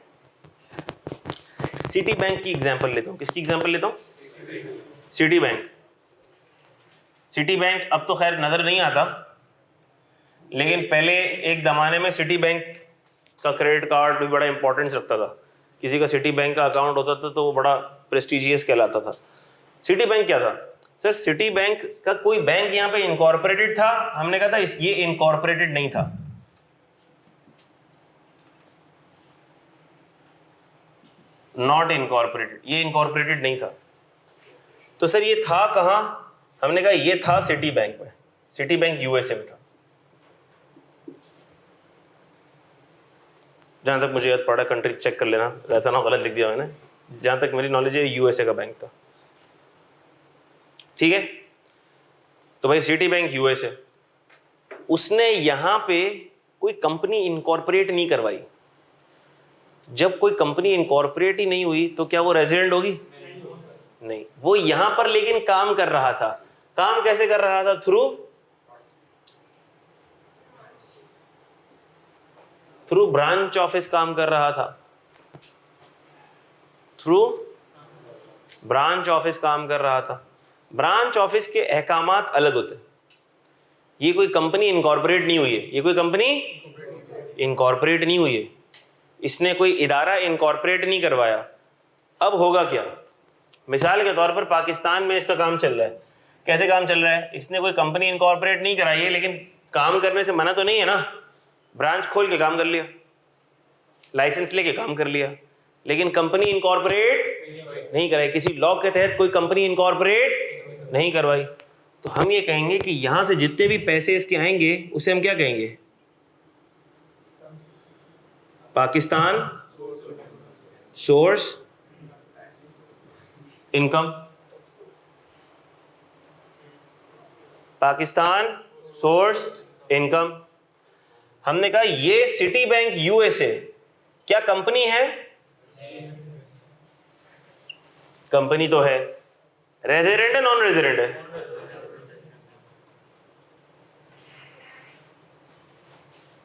सिटी बैंक की एग्जांपल लेता हूँ। किसकी एग्जांपल लेता हूँ? City bank. सिटी बैंक अब तो खैर नजर नहीं आता, लेकिन पहले एक जमाने में सिटी बैंक का क्रेडिट कार्ड भी बड़ा इंपॉर्टेंस रखता था। किसी का सिटी बैंक का अकाउंट होता था तो वो बड़ा प्रेस्टिजियस कहलाता था। सिटी बैंक क्या था? सर सिटी बैंक का कोई बैंक यहाँ पे इनकॉर्पोरेटेड था? हमने कहा था ये इनकॉर्पोरेटेड नहीं था, नॉट इनकॉर्पोरेटेड, ये इनकॉर्पोरेटेड नहीं था। तो सर ये था कहाँ? हमने कहा ये था सिटी बैंक में। सिटी बैंक यूएसए में था, जहां तक मुझे याद पड़ा, कंट्री चेक कर लेना, ऐसा ना गलत लिख दिया मैंने, जहां तक मेरी नॉलेज है यूएसए का बैंक था। ठीक है, तो भाई सिटी बैंक यूएसए, उसने यहां पे कोई कंपनी इनकॉर्पोरेट नहीं करवाई। जब कोई कंपनी इनकॉर्पोरेट ही नहीं हुई तो क्या वो रेजिडेंट होगी? नहीं। वो यहां पर लेकिन काम कर रहा था। काम कैसे कर रहा था? थ्रू ब्रांच ऑफिस काम कर रहा था, थ्रू ब्रांच ऑफिस काम कर रहा था। ब्रांच ऑफिस के अहकामात अलग होते हैं। ये कोई कंपनी इनकॉर्पोरेट नहीं हुई है, ये कोई कंपनी इनकॉर्पोरेट नहीं हुई है, इसने कोई इदारा इनकॉर्पोरेट नहीं करवाया। अब होगा क्या? मिसाल के तौर पर पाकिस्तान में इसका काम चल रहा है। कैसे काम चल रहा है? इसने कोई कंपनी इनकॉर्पोरेट नहीं कराई है, लेकिन काम करने से मना तो नहीं है ना। ब्रांच खोल के काम कर लिया, लाइसेंस लेके काम कर लिया, लेकिन कंपनी इनकॉर्पोरेट नहीं कराई, किसी लॉ के तहत कोई कंपनी इनकॉर्पोरेट नहीं करवाई। तो हम ये कहेंगे कि यहां से जितने भी पैसे इसके आएंगे उसे हम क्या कहेंगे? Pakistan source income. Pakistan source income. हमने कहा ये सिटी बैंक यूएसए क्या कंपनी है? कंपनी तो है। रेजिडेंट है नॉन रेजिडेंट है?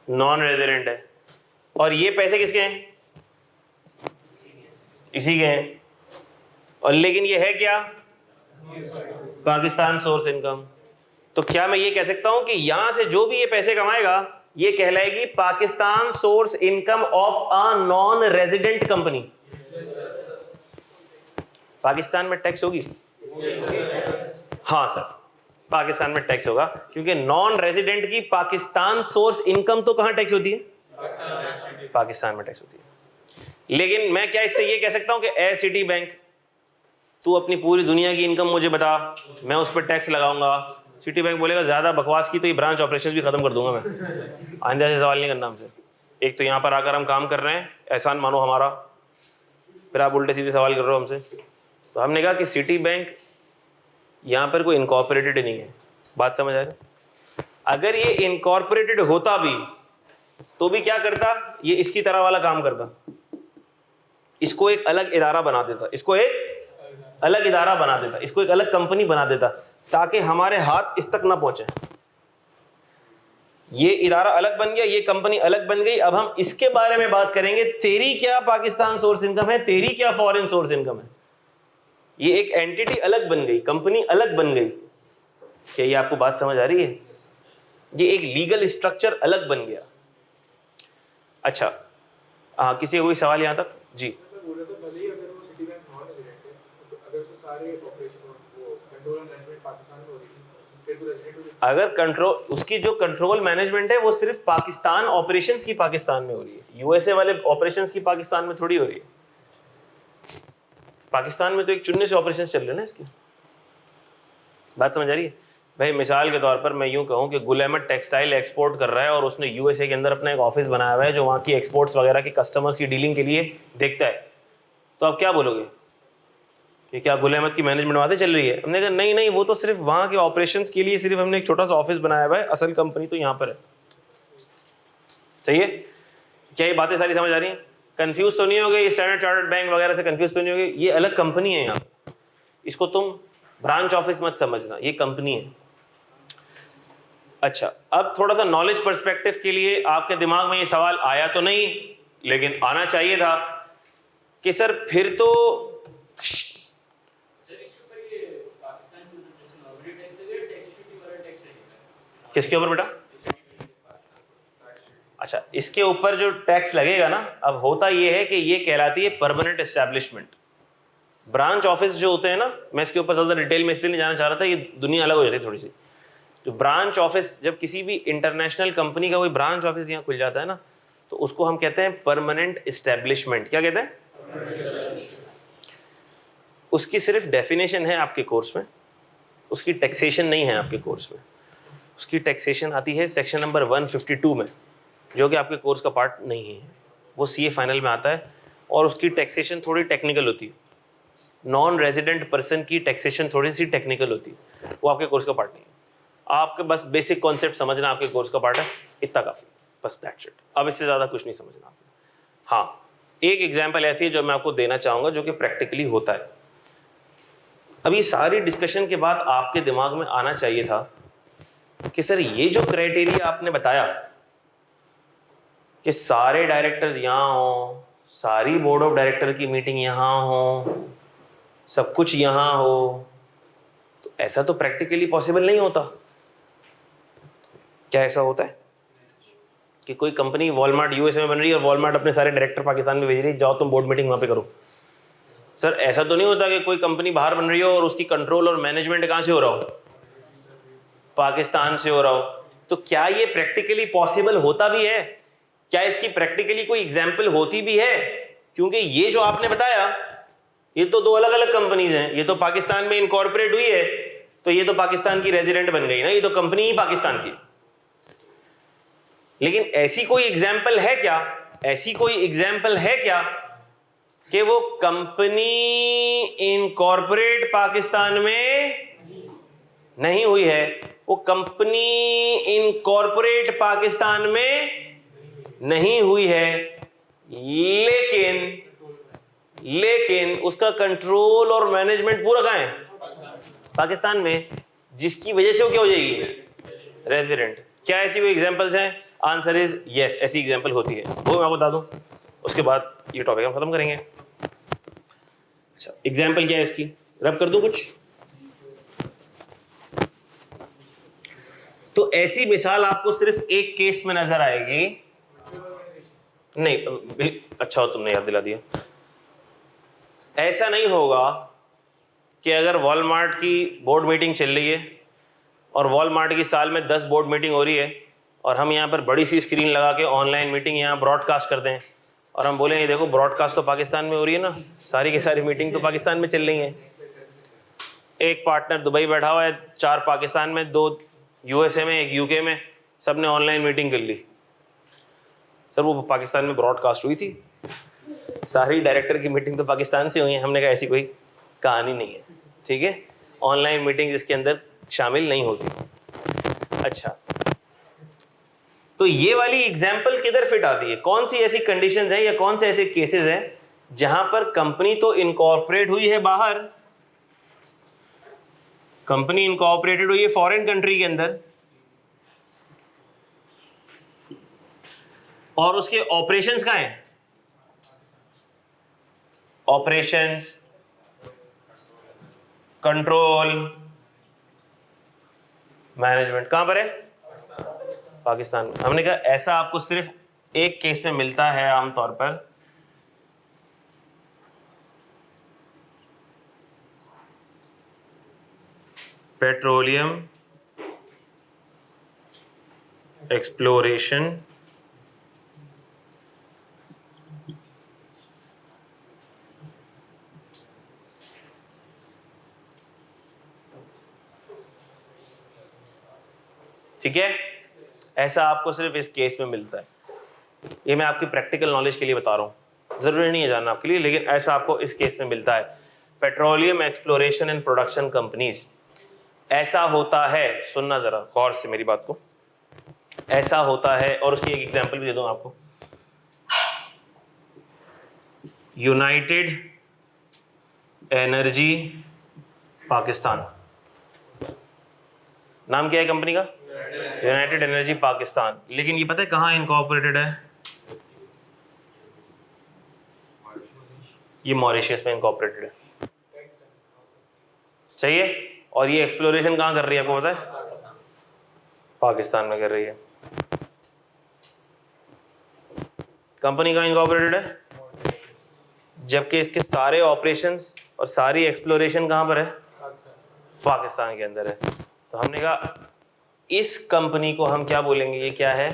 नॉन रेजिडेंट है। और ये पैसे किसके हैं? इसी के हैं। और लेकिन ये है क्या? Pakistan source income. तो क्या मैं ये कह सकता हूं कि यहां से जो भी ये पैसे कमाएगा ये कहलाएगी Pakistan source income of a non resident company? Pakistan में टैक्स होगी? हाँ सर, पाकिस्तान में टैक्स होगा, क्योंकि नॉन रेजिडेंट की पाकिस्तान सोर्स इनकम तो कहां टैक्स होती है? पाकिस्तान में टैक्स होती है। लेकिन मैं क्या इससे ये कह सकता हूं कि ए सिटी बैंक, तू अपनी पूरी दुनिया की इनकम मुझे बता, मैं उस पर टैक्स लगाऊंगा। सिटी बैंक बोलेगा ज्यादा बकवास की तो ये ब्रांच ऑपरेशंस भी खत्म कर दूंगा मैं, आइंदा से सवाल नहीं करना हमसे। एक तो यहाँ पर आकर हम काम कर रहे हैं, एहसान मानो हमारा, फिर आप उल्टे सीधे सवाल कर रहे हो हमसे। तो हमने कहा कि सिटी बैंक यहाँ पर कोई इनकॉर्पोरेटेड नहीं है। बात समझ आ रही? अगर ये इनकॉर्पोरेटेड होता भी तो भी क्या करता? ये इसकी तरह वाला काम करता, इसको एक अलग इदारा बना देता, इसको एक अलग इदारा बना देता, इसको एक अलग कंपनी बना देता, ताकि हमारे हाथ इस तक ना पहुंचे। ये इदारा अलग बन गया, ये कंपनी अलग बन गई। अब हम इसके बारे में बात करेंगे, तेरी क्या पाकिस्तान सोर्स इनकम है, तेरी क्या फॉरेन सोर्स इनकम है। ये एक एंटिटी अलग बन गई, कंपनी अलग बन गई। क्या ये आपको बात समझ आ रही है? ये एक लीगल स्ट्रक्चर अलग बन गया। अच्छा, किसी का कोई सवाल यहाँ तक? जी। अगर कंट्रोल, उसकी जो कंट्रोल मैनेजमेंट है वो सिर्फ पाकिस्तान ऑपरेशंस की पाकिस्तान में हो रही है, यूएसए वाले ऑपरेशंस की पाकिस्तान में थोड़ी हो रही है। पाकिस्तान में तो एक चुनने से ऑपरेशंस चल रहे हैं ना इसकी। बात समझ आ रही है भाई? मिसाल के तौर पर मैं यूं कहूं कि गुल अहमद टेक्सटाइल एक्सपोर्ट कर रहा है और उसने यूएसए के अंदर अपना एक ऑफिस बनाया हुआ है जो वहाँ की एक्सपोर्ट्स वगैरह की कस्टमर्स की डीलिंग के लिए देखता है। तो आप क्या बोलोगे कि क्या गुल अहमद की मैनेजमेंट वहाँ से चल रही है? हमने कहा नहीं नहीं, वो तो सिर्फ वहाँ के ऑपरेशंस के लिए सिर्फ हमने एक छोटा सा ऑफिस बनाया हुआ है, असल कंपनी तो यहाँ पर है। चाहिए? क्या ये बातें सारी समझ आ रही हैं? कंफ्यूज तो नहीं हो गए? स्टैंडर्ड चार्टर्ड बैंक वगैरह से कंफ्यूज तो नहीं हो गए? ये अलग कंपनी है यहाँ, इसको तुम ब्रांच ऑफिस मत समझना, ये कंपनी है। अच्छा, अब थोड़ा सा नॉलेज पर्सपेक्टिव के लिए आपके दिमाग में ये सवाल आया तो नहीं, लेकिन आना चाहिए था कि सर फिर तो किसके ऊपर बेटा? अच्छा, इसके ऊपर जो टैक्स लगेगा ना, अब होता ये है कि ये कहलाती है परमानेंट एस्टैब्लिशमेंट। ब्रांच ऑफिस जो होते हैं ना, मैं इसके ऊपर ज़्यादा डिटेल में इसलिए नहीं जाना चाह रहा था, ये दुनिया अलग हो जाती है थोड़ी सी। जो ब्रांच ऑफिस, जब किसी भी इंटरनेशनल कंपनी का कोई ब्रांच ऑफिस यहाँ खुल जाता है ना, तो उसको हम कहते हैं परमानेंट एस्टैब्लिशमेंट। क्या कहते हैं? उसकी सिर्फ डेफिनेशन है आपके कोर्स में, उसकी टैक्सेशन नहीं है आपके कोर्स में। उसकी टैक्सेशन आती है सेक्शन नंबर 152 में, जो कि आपके कोर्स का पार्ट नहीं है, वो सीए फाइनल में आता है। और उसकी टैक्सेशन थोड़ी टेक्निकल होती है, नॉन रेजिडेंट पर्सन की टैक्सेशन थोड़ी सी टेक्निकल होती है, वो आपके कोर्स का पार्ट नहीं है। आपके बस बेसिक कॉन्सेप्ट समझना आपके कोर्स का पार्ट है, इतना काफ़ी, बस दैट्स इट। अब इससे ज़्यादा कुछ नहीं समझना आपने। हाँ, एक एग्जाम्पल ऐसी है जो मैं आपको देना चाहूँगा जो कि प्रैक्टिकली होता है। अब ये सारी डिस्कशन के बाद आपके दिमाग में आना चाहिए था कि सर ये जो क्राइटेरिया आपने बताया कि सारे डायरेक्टर्स यहाँ हों, सारी बोर्ड ऑफ डायरेक्टर की मीटिंग यहाँ हो, सब कुछ यहाँ हो, तो ऐसा तो प्रैक्टिकली पॉसिबल नहीं होता। क्या ऐसा होता है कि कोई कंपनी वॉलमार्ट यूएसए में बन रही है और वॉलमार्ट अपने सारे डायरेक्टर पाकिस्तान में भेज रही है, जाओ तुम बोर्ड मीटिंग वहाँ पे करो? सर ऐसा तो नहीं होता कि कोई कंपनी बाहर बन रही हो और उसकी कंट्रोल और मैनेजमेंट कहाँ से हो रहा हो? पाकिस्तान से हो रहा हो। तो क्या ये प्रैक्टिकली पॉसिबल होता भी है? क्या इसकी प्रैक्टिकली कोई एग्जाम्पल होती भी है? क्योंकि ये जो आपने बताया ये तो दो अलग अलग कंपनीज हैं। ये तो पाकिस्तान में इनकॉर्पोरेट हुई है, तो ये तो पाकिस्तान की रेजिडेंट बन गई ना, ये तो कंपनी ही पाकिस्तान की। लेकिन ऐसी कोई एग्जाम्पल है क्या, ऐसी कोई एग्जाम्पल है क्या कि वो कंपनी इनकॉर्पोरेट पाकिस्तान में नहीं हुई है? वो कंपनी इनकॉर्पोरेट पाकिस्तान में नहीं हुई है, लेकिन उसका कंट्रोल और मैनेजमेंट पूरा कहाँ है? पाकिस्तान में, जिसकी वजह से वो क्या हो जाएगी? रेजिडेंट। क्या ऐसी कोई एग्जांपल्स हैं? आंसर इज यस, ऐसी एग्जांपल होती है। वो मैं आपको बता दूं, उसके बाद ये टॉपिक हम खत्म करेंगे। अच्छा, एग्जांपल क्या है इसकी? रब कर दूं कुछ? तो ऐसी मिसाल आपको सिर्फ एक केस में नजर आएगी। नहीं, अच्छा हो तुमने याद दिला दिया। ऐसा नहीं होगा कि अगर वॉलमार्ट की बोर्ड मीटिंग चल रही है और वॉलमार्ट की साल में 10 बोर्ड मीटिंग हो रही है और हम यहाँ पर बड़ी सी स्क्रीन लगा के ऑनलाइन मीटिंग यहाँ ब्रॉडकास्ट कर दें और हम बोलेंगे देखो ब्रॉडकास्ट तो पाकिस्तान में हो रही है ना, सारी की सारी मीटिंग तो पाकिस्तान में चल रही है। एक पार्टनर दुबई बैठा हुआ है, 4 पाकिस्तान में, 2 यूएसए में, 1 यूके में, सब ने ऑनलाइन मीटिंग कर ली। सर वो पाकिस्तान में ब्रॉडकास्ट हुई थी, सारी डायरेक्टर की मीटिंग तो पाकिस्तान से हुई है। हमने कहा ऐसी कोई कहानी नहीं है, ठीक है, ऑनलाइन मीटिंग इसके अंदर शामिल नहीं होती। अच्छा, तो ये वाली एग्जाम्पल किधर फिट आती है? कौन सी ऐसी कंडीशंस हैं या कौन से ऐसे केसेस हैं जहां पर कंपनी तो इनकॉर्पोरेट हुई है बाहर, कंपनी इनकॉर्पोरेटेड हुई है फॉरेन कंट्री के अंदर और उसके ऑपरेशंस कहाँ हैं? ऑपरेशंस, कंट्रोल, मैनेजमेंट कहां पर है? पाकिस्तान में। हमने कहा ऐसा आपको सिर्फ एक केस में मिलता है आमतौर पर, पेट्रोलियम एक्सप्लोरेशन ठीक है, ऐसा आपको सिर्फ इस केस में मिलता है। ये मैं आपकी प्रैक्टिकल नॉलेज के लिए बता रहा हूँ, ज़रूरी नहीं है जानना आपके लिए, लेकिन ऐसा आपको इस केस में मिलता है। Petroleum exploration and production companies, ऐसा होता है, सुनना ज़रा गौर से मेरी बात को, ऐसा होता है। और उसकी एक एग्जांपल भी दे दूँ आपको, यूनाइटेड एनर्जी पाकिस्तान, नाम क्या है कंपनी का? United energy Pakistan. लेकिन ये पता है कहाँ इनकॉर्पोरेटेड है? ये मॉरिशस में इनकॉर्पोरेटेड है, चाहिए। और ये एक्सप्लोरेशन कहाँ कर रही है आपको पता है? पाकिस्तान में कर रही है। कंपनी कहाँ इनकॉर्पोरेटेड है? जबकि इसके सारे ऑपरेशंस और सारी एक्सप्लोरेशन कहाँ पर है? पाकिस्तान के अंदर है। तो हमने कहा इस कंपनी को हम क्या बोलेंगे? ये क्या है?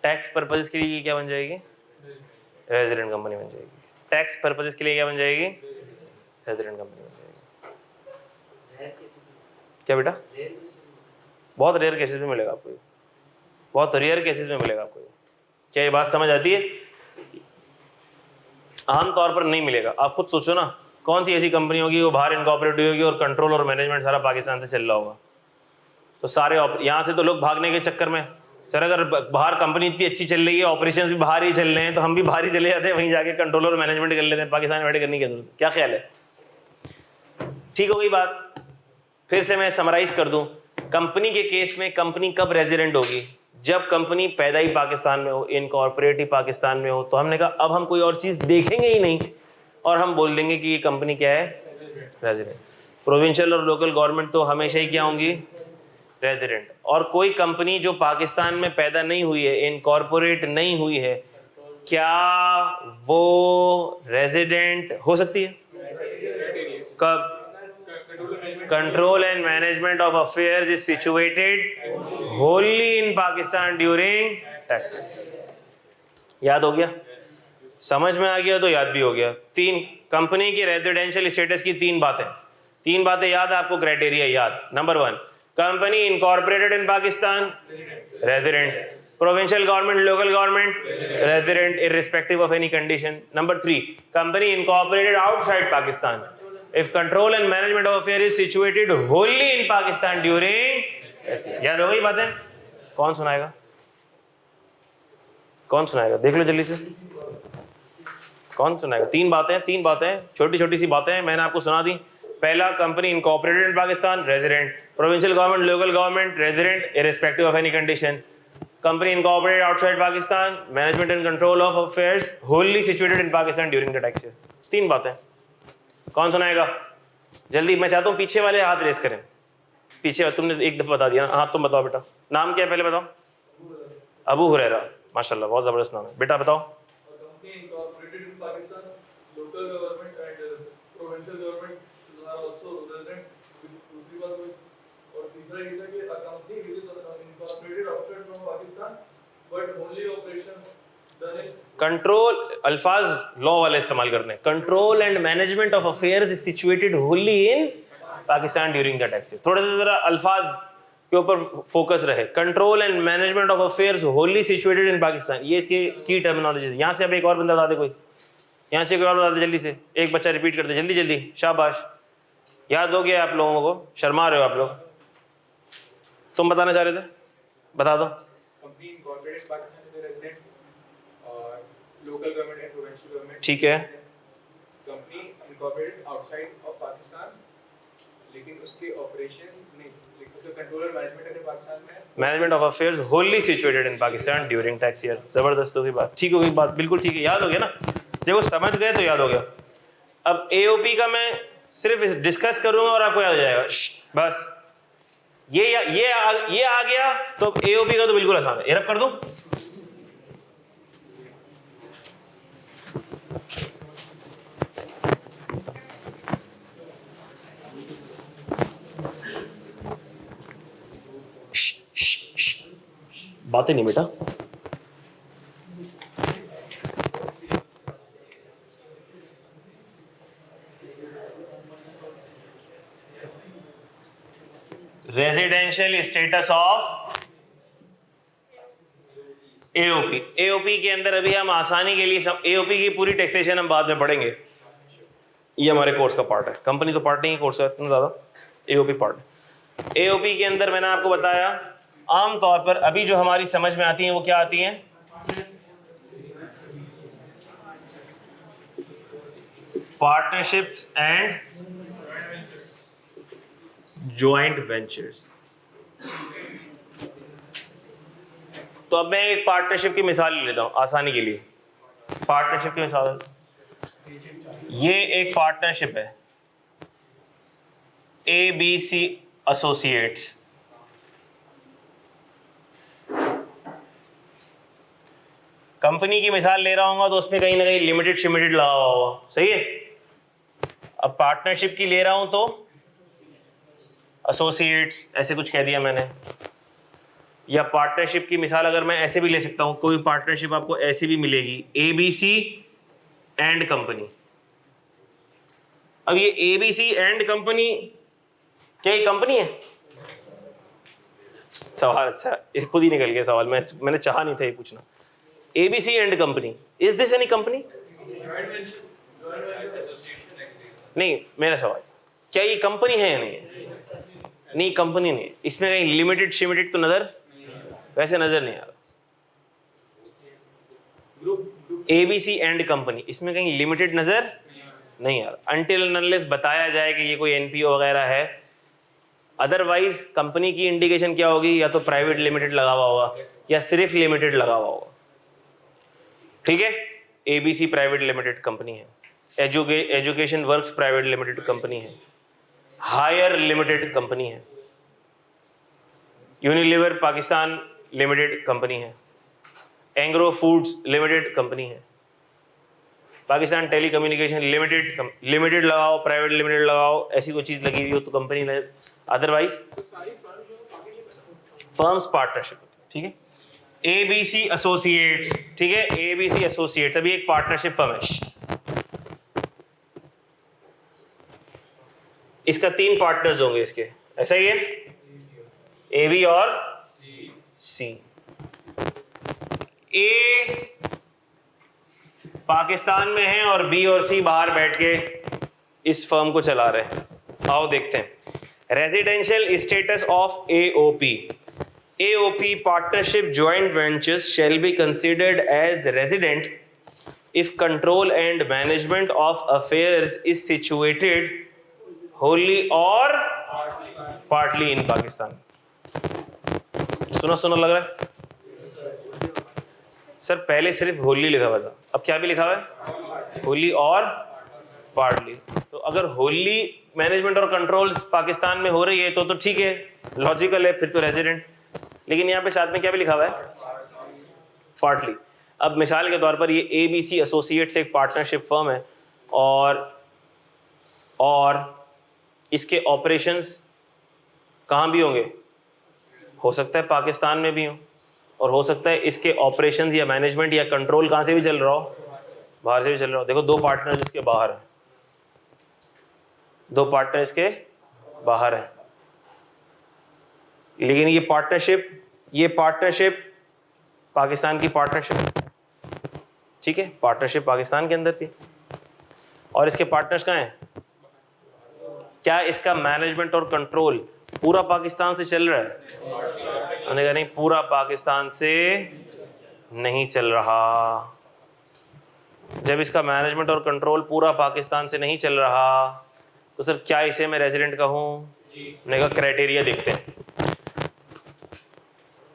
टैक्स पर्पसेस के लिए ये क्या बन जाएगी? रेजिडेंट कंपनी बन जाएगी। टैक्स पर्पसेस के लिए क्या बन जाएगी? रेजिडेंट कंपनी बन जाएगी। क्या बेटा? बहुत रेयर केसेस में मिलेगा आपको, बहुत रेयर केसेस में मिलेगा आपको। क्या ये बात समझ आती है? आमतौर पर नहीं मिलेगा। आप खुद सोचो ना, कौन सी ऐसी कंपनी होगी वो बाहर इनकॉर्पोरेट हुई होगी और कंट्रोल और मैनेजमेंट सारा पाकिस्तान से चल रहा होगा? तो सारे यहाँ से तो लोग भागने के चक्कर में, सर अगर बाहर कंपनी इतनी अच्छी चल रही है, ऑपरेशंस भी बाहर ही चल रहे हैं, तो हम भी बाहर ही चले जाते हैं, वहीं जाके कंट्रोल और मैनेजमेंट कर लेते हैं, पाकिस्तान में बैठे करने की जरूरत। क्या ख्याल है? ठीक हो गई बात? फिर से मैं समराइज कर दूं, कंपनी के केस में कंपनी कब रेजिडेंट होगी? जब कंपनी पैदा ही पाकिस्तान में हो, इनकॉर्पोरेट ही पाकिस्तान में हो। तो हमने कहा अब हम कोई और चीज़ देखेंगे ही नहीं और हम बोल देंगे कि ये कंपनी क्या है? रेजिडेंट। प्रोविंशियल और लोकल गवर्नमेंट तो हमेशा ही क्या होंगी? रेजिडेंट। और कोई कंपनी जो पाकिस्तान में पैदा नहीं हुई है, इनकॉर्पोरेट नहीं हुई है, क्या वो रेजिडेंट हो सकती है? कब? Control and management of affairs is situated wholly in Pakistan during taxes. याद हो गया? समझ में आ गया तो याद भी हो गया। तीन कंपनी की रेजिडेंशियल स्टेटस की तीन बातें याद है आपको? क्राइटेरिया याद। Number 1, company incorporated in Pakistan, resident. Provincial government, local government, resident irrespective of any condition. Number 3, company incorporated outside Pakistan if control and management of affair is situated wholly in Pakistan during। याद हो गई बातें? कौन सुनाएगा? देख लो जल्दी से, कौन सुनाएगा? तीन बातें छोटी छोटी सी बातें मैंने आपको सुना दी। पहला, company incorporated in Pakistan, resident. Provincial government, local government, resident irrespective of any condition. Company incorporated outside Pakistan, management and control of affairs wholly situated in Pakistan during the tax year। तीन बातें। कौन सुनाएगा जल्दी? मैं चाहता हूँ पीछे वाले हाथ रेस करें। पीछे तुमने एक दफा बता दिया। हाँ, तुम बताओ बेटा, नाम क्या है पहले बताओ? अबू हुरैरा, माशाल्लाह, बहुत जबरदस्त नाम है। बेटा बताओ। Company incorporated in Pakistan, local government and provincial government are also resident. दूसरी बात और तीसरा ये था कि a company which is incorporated outside from Pakistan but only operations done in. Control अल्फाज लॉ वाले इस्तेमाल करने। Control and management of affairs is situated wholly in Pakistan during the tax. थोड़ा सा जरा अल्फाज के ऊपर फोकस रहे। Control and management of affairs wholly situated in Pakistan, ये इसकी की टर्मिनोलॉजी है। यहाँ से अब एक और बंदा बता दे, कोई यहाँ से कोई और बता दे जल्दी से। एक बच्चा रिपीट कर दे जल्दी जल्दी, शाबाश। याद हो गया आप लोगों को? शर्मा रहे हो आप लोग? तुम बताना चाह रहे थे, बता दो। Company incorporated Pakistan is resident और local government and provincial government. ठीक है। Company incorporated outside of Pakistan, लेकिन उसके ऑपरेशन नहीं, लेकिन उसका कंट्रोल और मैनेजमेंट अगर पाकिस्तान में है। Management of affairs wholly situated in Pakistan during tax year. जबरदस्त होगी बात, ठीक हो गई बात, बिल्कुल ठीक है। याद हो गया ना? देखो समझ गए तो याद हो गया। अब एओपी का मैं सिर्फ डिस्कस करूंगा और आपको याद हो जाएगा। बस ये आ गया तो एओपी का तो बिल्कुल आसान है। ये रब कर दूं? बातें नहीं बेटा। Residential status of AOP. AOP के अंदर अभी हम आसानी के लिए एओपी की पूरी टैक्सेशन हम बाद में पढ़ेंगे, ये हमारे कोर्स का पार्ट है। कंपनी तो पार्ट नहीं है कोर्स का इतना ज़्यादा, एओपी पार्ट है। एओपी के अंदर मैंने आपको बताया आम तौर पर अभी जो हमारी समझ में आती हैं वो क्या आती हैं? Partnerships and joint ventures. तो अब मैं एक पार्टनरशिप की मिसाल ले लेता हूं आसानी के लिए। पार्टनरशिप की मिसाल, ये एक पार्टनरशिप है ABC एसोसिएट्स। कंपनी की मिसाल ले रहा हूँ तो उसमें कहीं ना कहीं लिमिटेड शिमिटेड लगा हुआ होगा, सही है। अब पार्टनरशिप की ले रहा हूं तो एसोसिएट्स ऐसे कुछ कह दिया मैंने। या पार्टनरशिप की मिसाल अगर मैं ऐसे भी ले सकता हूं, कोई पार्टनरशिप आपको ऐसी भी मिलेगी, ABC एंड कंपनी। अब ये ABC एंड कंपनी, क्या ये कंपनी है? सवाल अच्छा, ये खुद ही निकल गया सवाल, मैंने चाहा नहीं था ये पूछना। ABC and company, is this any company? नहीं, मेरा सवाल क्या ये कंपनी है या नहीं? नहीं, कंपनी नहीं। इसमें कहीं लिमिटेड शिमिटेड तो वैसे नजर नहीं आ रहा। ABC एंड कंपनी, इसमें कहीं लिमिटेड नजर नहीं आ रहा अनटिल अनलेस बताया जाए कि ये कोई NPO वगैरह है। अदरवाइज कंपनी की इंडिकेशन क्या होगी? या तो प्राइवेट लिमिटेड लगा हुआ होगा या सिर्फ लिमिटेड लगा हुआ होगा। ठीक है, ABC प्राइवेट लिमिटेड कंपनी है, education works private limited company है, हायर लिमिटेड कंपनी है। यूनिलीवर पाकिस्तान लिमिटेड कंपनी है, एंग्रो फूड्स लिमिटेड कंपनी है, पाकिस्तान टेली कम्युनिकेशन लिमिटेड लगाओ, प्राइवेट लिमिटेड लगाओ, ऐसी कोई चीज़ लगी हुई हो तो कंपनी लगे, अदरवाइज फर्म्स पार्टनरशिप, ठीक है। ABC एसोसिएट्स, ठीक है, ABC एसोसिएट्स अभी एक पार्टनरशिप फर्म है। इसका 3 पार्टनर्स होंगे इसके, ऐसा ही है, AB और C। A पाकिस्तान में है और B और C बाहर बैठ के इस फर्म को चला रहे हैं। आओ देखते हैं residential status of AOP। AOP partnership joint ventures shall be considered as resident if control and management of affairs is situated wholly or partly in Pakistan। सुना लग रहा है सर? पहले सिर्फ होली लिखा हुआ था, अब क्या भी लिखा हुआ है? होली और पार्टली। तो अगर होली मैनेजमेंट और कंट्रोल्स पाकिस्तान में हो रही है तो ठीक है, लॉजिकल है, फिर तो रेजिडेंट। लेकिन यहाँ पे साथ में क्या भी लिखा हुआ है? पार्टली। अब मिसाल के तौर पर ये ABC एसोसिएट्स एक पार्टनरशिप फर्म है और इसके ऑपरेशंस कहाँ भी होंगे? हो सकता है पाकिस्तान में भी हो, और हो सकता है इसके ऑपरेशंस या मैनेजमेंट या कंट्रोल कहाँ से भी चल रहा हो? बाहर से भी चल रहा हो। देखो 2 पार्टनर इसके बाहर हैं, 2 पार्टनर इसके बाहर हैं, लेकिन ये पार्टनरशिप पाकिस्तान की पार्टनरशिप, ठीक है, पार्टनरशिप पाकिस्तान के अंदर थी। और इसके पार्टनर्स कहाँ हैं? क्या इसका मैनेजमेंट और कंट्रोल पूरा पाकिस्तान से चल रहा है? उन्होंने कहा नहीं, पूरा पाकिस्तान से नहीं चल रहा। जब इसका मैनेजमेंट और कंट्रोल पूरा पाकिस्तान से नहीं चल रहा तो सर क्या इसे मैं रेजिडेंट कहूँ? उन्होंने कहा क्राइटेरिया देखते हैं।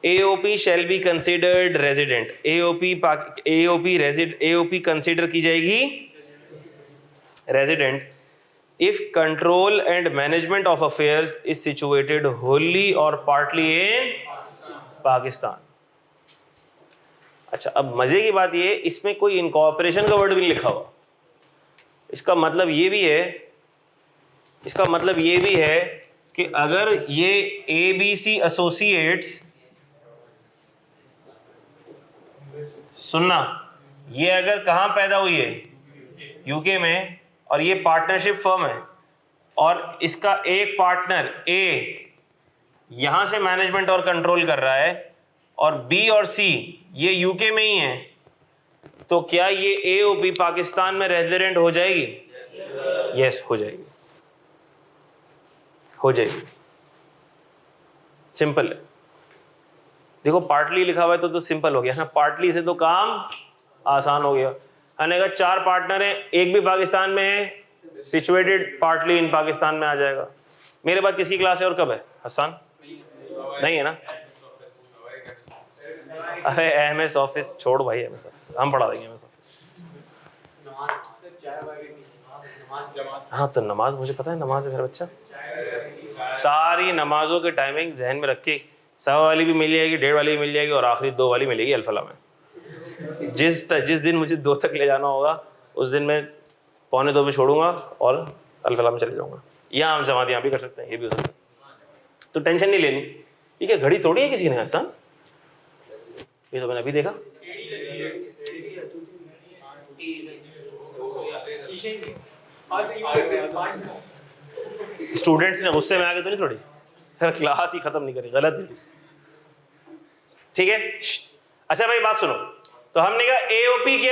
AOP shall be considered resident। AOP consider की जाएगी resident if control and management of affairs is situated wholly or partly in Pakistan. अच्छा, अब मजे की बात ये, इसमें कोई इनकॉर्पोरेशन का वर्ड भी नहीं लिखा हुआ। इसका मतलब ये भी है कि अगर ये ABC एसोसिएट्स, सुनना, ये अगर कहाँ पैदा हुई है? UK में, और ये पार्टनरशिप फर्म है और इसका एक पार्टनर A यहाँ से मैनेजमेंट और कंट्रोल कर रहा है और B और C ये UK में ही है, तो क्या ये AOP पाकिस्तान में रेजिडेंट हो जाएगी? यस, हो जाएगी। सिंपल है। देखो पार्टली लिखा हुआ है तो सिंपल हो गया ना, पार्टली से तो काम आसान हो गया। हमने कहा 4 पार्टनर हैं, एक भी पाकिस्तान में है, सिचुएटेड पार्टली इन पाकिस्तान में आ जाएगा। मेरे बाद किसकी क्लास है और कब है? हसन नहीं है ना? अरे MS ऑफिस छोड़ भाई, MS ऑफिस हम पढ़ा देंगे। MS ऑफिस हाँ, तो नमाज मुझे पता है, नमाज है मेरा बच्चा। सारी नमाजों के टाइमिंग जहन में रख के, 100 वाली भी मिल जाएगी, 1:30 वाली भी मिल जाएगी और आखिरी 2 वाली मिलेगी अल्फला में। जिस दिन मुझे 2 तक ले जाना होगा उस दिन मैं 1:45 पे छोड़ूंगा और अल्फला में चले जाऊंगा। या हम जमात यहाँ भी कर सकते हैं, ये भी हो सकता है, तो टेंशन नहीं लेनी। ये क्या घड़ी तोड़ी है किसी ने? हसन, ये तो मैंने अभी देखा। स्टूडेंट्स ने गुस्से में आके तो नहीं तोड़ी? सर क्लास ही खत्म नहीं करी, गलत है, ठीक है। अच्छा भाई बात सुनो, तो हमने कहा AOP के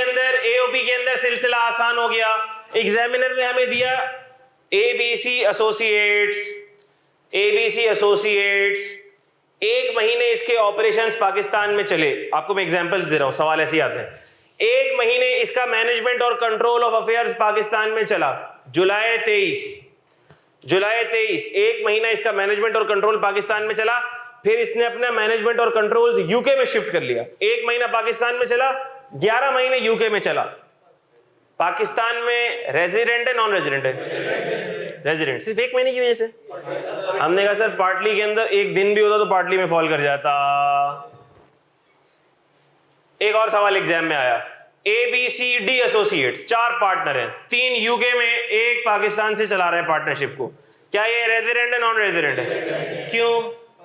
अंदर सिलसिला आसान हो गया। एग्जामिनर ने हमें दिया ABC एसोसिएट्स, 1 महीने इसके ऑपरेशंस पाकिस्तान में चले। आपको मैं एग्जांपल्स दे रहा हूं, सवाल ऐसे ही आते हैं। 1 महीने इसका मैनेजमेंट और कंट्रोल ऑफ अफेयर्स पाकिस्तान में चला, जुलाई 23 1 महीना इसका मैनेजमेंट और कंट्रोल पाकिस्तान में चला। फिर इसने अपना मैनेजमेंट और कंट्रोल UK में शिफ्ट कर लिया। 1 महीना पाकिस्तान में चला, 11 महीने UK में चला। पाकिस्तान में रेजिडेंट है नॉन रेजिडेंट है? रेजिडेंट। सिर्फ 1 महीने की वजह से हमने कहा सर पार्टली के अंदर एक दिन भी होता तो पार्टली में फॉल कर जाता। एक और सवाल एग्जाम में आया, ABCD एसोसिएट्स 4 पार्टनर हैं, 3 यूके में, 1 पाकिस्तान से चला रहे हैं पार्टनरशिप को, क्या ये रेजिडेंट है नॉन रेजिडेंट है? क्यों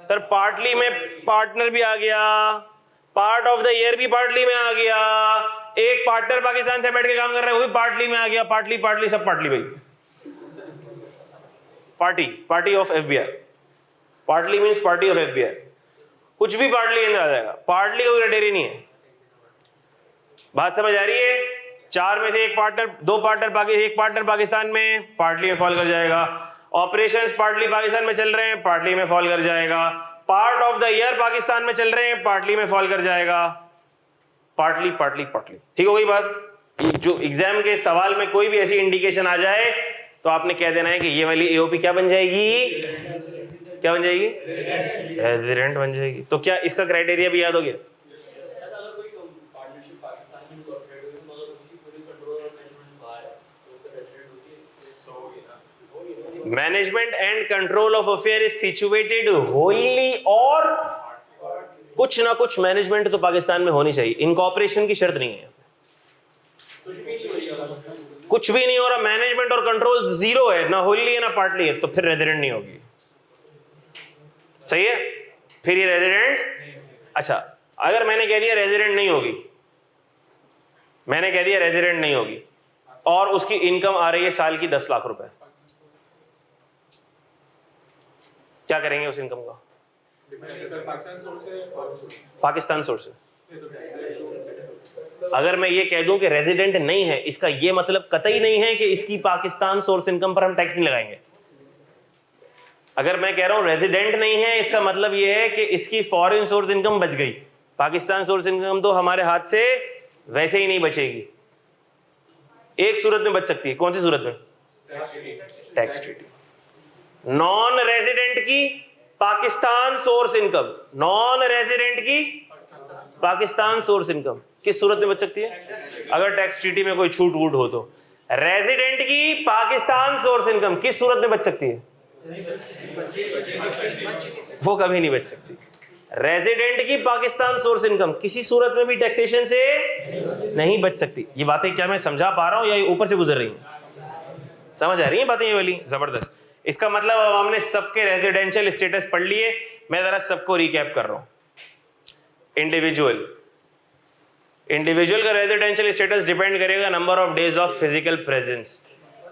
सर? पार्टली में पार्टनर भी आ गया, पार्ट ऑफ द ईयर भी पार्टली में आ गया, एक पार्टनर पाकिस्तान से बैठ के काम कर रहा है वो भी पार्टली में आ गया, पार्टली पार्टली सब पार्टली भाई। Party of FBI, partly means party of FBI, कुछ भी पार्टली के अंदर आ जाएगा, पार्टली का कोई क्राइटेरिया नहीं है। बात समझ आ रही है? 4 में से एक पार्टनर, 2 पार्टनर एक पार्टनर पाकिस्तान में, पार्टली में फॉल कर जाएगा। ऑपरेशंस पार्टली पाकिस्तान में चल रहे हैं, पार्टली में फॉल कर जाएगा। Part of the year Pakistan में चल रहे हैं, पार्टली में फॉल कर जाएगा। पार्टली पार्टली पार्टली, ठीक हो गई बात? जो एग्जाम के सवाल में कोई भी ऐसी इंडिकेशन आ जाए तो आपने कह देना है कि ये वाली AOP क्या बन जाएगी? क्या बन जाएगी? रेजिडेंट बन जाएगी। तो क्या इसका क्राइटेरिया भी याद हो गया? Management and control of affair is situated Holi और कुछ ना कुछ मैनेजमेंट तो पाकिस्तान में होनी चाहिए। इनकॉर्पोरेशन की शर्त नहीं है, कुछ भी नहीं हो रहा, मैनेजमेंट और कंट्रोल 0 है, ना होली है ना पार्टली है, तो फिर रेजिडेंट नहीं होगी। सही है? फिर ये रेजिडेंट। अच्छा, अगर मैंने कह दिया रेजिडेंट नहीं होगी, मैंने कह दिया रेजिडेंट नहीं होगी और उसकी इनकम आ रही है साल की 10 लाख रुपए, क्या करेंगे उस इनकम का? पाकिस्तान सोर्स से। अगर मैं ये कह दूं कि रेजिडेंट नहीं है, इसका ये मतलब कतई नहीं है कि इसकी पाकिस्तान सोर्स इनकम पर हम टैक्स नहीं लगाएंगे। अगर मैं कह रहा हूं रेजिडेंट नहीं है, इसका मतलब ये है कि इसकी फॉरेन सोर्स इनकम बच गई, पाकिस्तान सोर्स इनकम तो हमारे हाथ से वैसे ही नहीं बचेगी। एक सूरत में बच सकती है, कौन सी सूरत में? Tax treaty. नॉन रेजिडेंट की Pakistan source income, non resident की पाकिस्तान सोर्स इनकम किस सूरत में बच सकती है? अगर टैक्स ट्रीटी में कोई छूट वूट हो तो। रेजिडेंट की पाकिस्तान सोर्स इनकम किस सूरत में बच सकती है? वो कभी नहीं बच सकती। रेजिडेंट की पाकिस्तान सोर्स इनकम किसी सूरत में भी टैक्सेशन से नहीं बच सकती। ये बातें क्या मैं समझा पा रहा हूं या ये ऊपर से गुजर रही हैं? समझ आ रही है बातें ये वाली? जबरदस्त। इसका मतलब अब हमने सबके रेजिडेंशियल स्टेटस पढ़ लिए, मैं जरा सबको रिकैप कर रहा हूं। इंडिविजुअल का रेजिडेंशियल स्टेटस डिपेंड करेगा number of days of physical presence,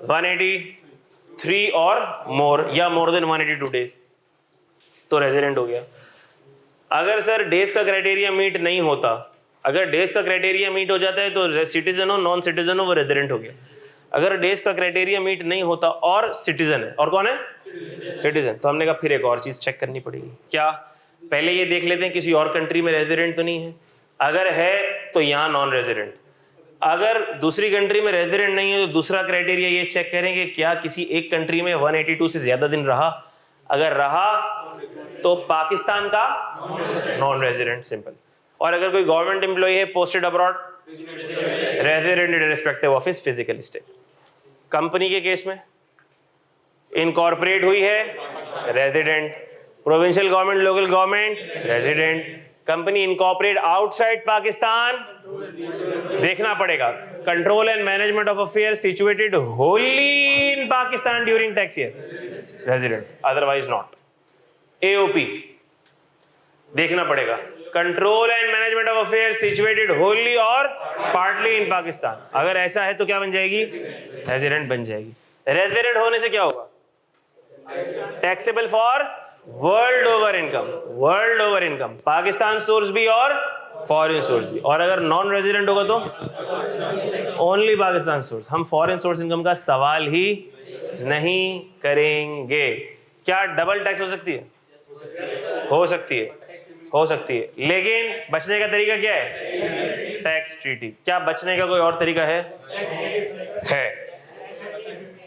183 और मोर या मोर देन 182 डेज तो रेजिडेंट हो गया। अगर सर डेज का क्राइटेरिया मीट नहीं होता, अगर डेज का क्राइटेरिया मीट हो जाता है तो सिटीजन हो नॉन सिटीजन हो वो रेजिडेंट हो गया। अगर डेज का क्राइटेरिया मीट नहीं होता और सिटीजन है, और कौन है? सिटीजन। तो हमने कहा फिर एक और चीज चेक करनी पड़ेगी। क्या? पहले ये देख लेते हैं किसी और कंट्री में रेजिडेंट तो नहीं है, अगर है तो यहाँ नॉन रेजिडेंट। अगर दूसरी कंट्री में रेजिडेंट नहीं है तो दूसरा क्राइटेरिया ये चेक करेंगे क्या किसी एक कंट्री में 182 से ज्यादा दिन रहा, अगर रहा तो पाकिस्तान का नॉन रेजिडेंट, सिंपल। और अगर कोई गवर्नमेंट एम्प्लॉय है posted abroad, resident irrespective of his physical state. Company के केस में इनकॉर्पोरेट हुई है, resident. Provincial government, local government, resident. Company incorporate outside Pakistan, देखना पड़ेगा। Control and management of affair situated wholly in Pakistan during tax year, resident, otherwise not. AOP देखना पड़ेगा, control and management of affair situated Holi और partly in Pakistan. अगर ऐसा है तो क्या बन जाएगी? रेजिडेंट बन जाएगी। रेजिडेंट होने से क्या होगा? Taxable for world over income, world over income, Pakistan source भी और फॉरेन सोर्स भी। और अगर नॉन रेजिडेंट होगा तो ओनली पाकिस्तान सोर्स। हम फॉरेन सोर्स इनकम का सवाल ही नहीं करेंगे। क्या डबल टैक्स हो सकती है? हो सकती है, हो सकती है, लेकिन बचने का तरीका क्या है? Tax treaty. क्या बचने का कोई और तरीका है? है,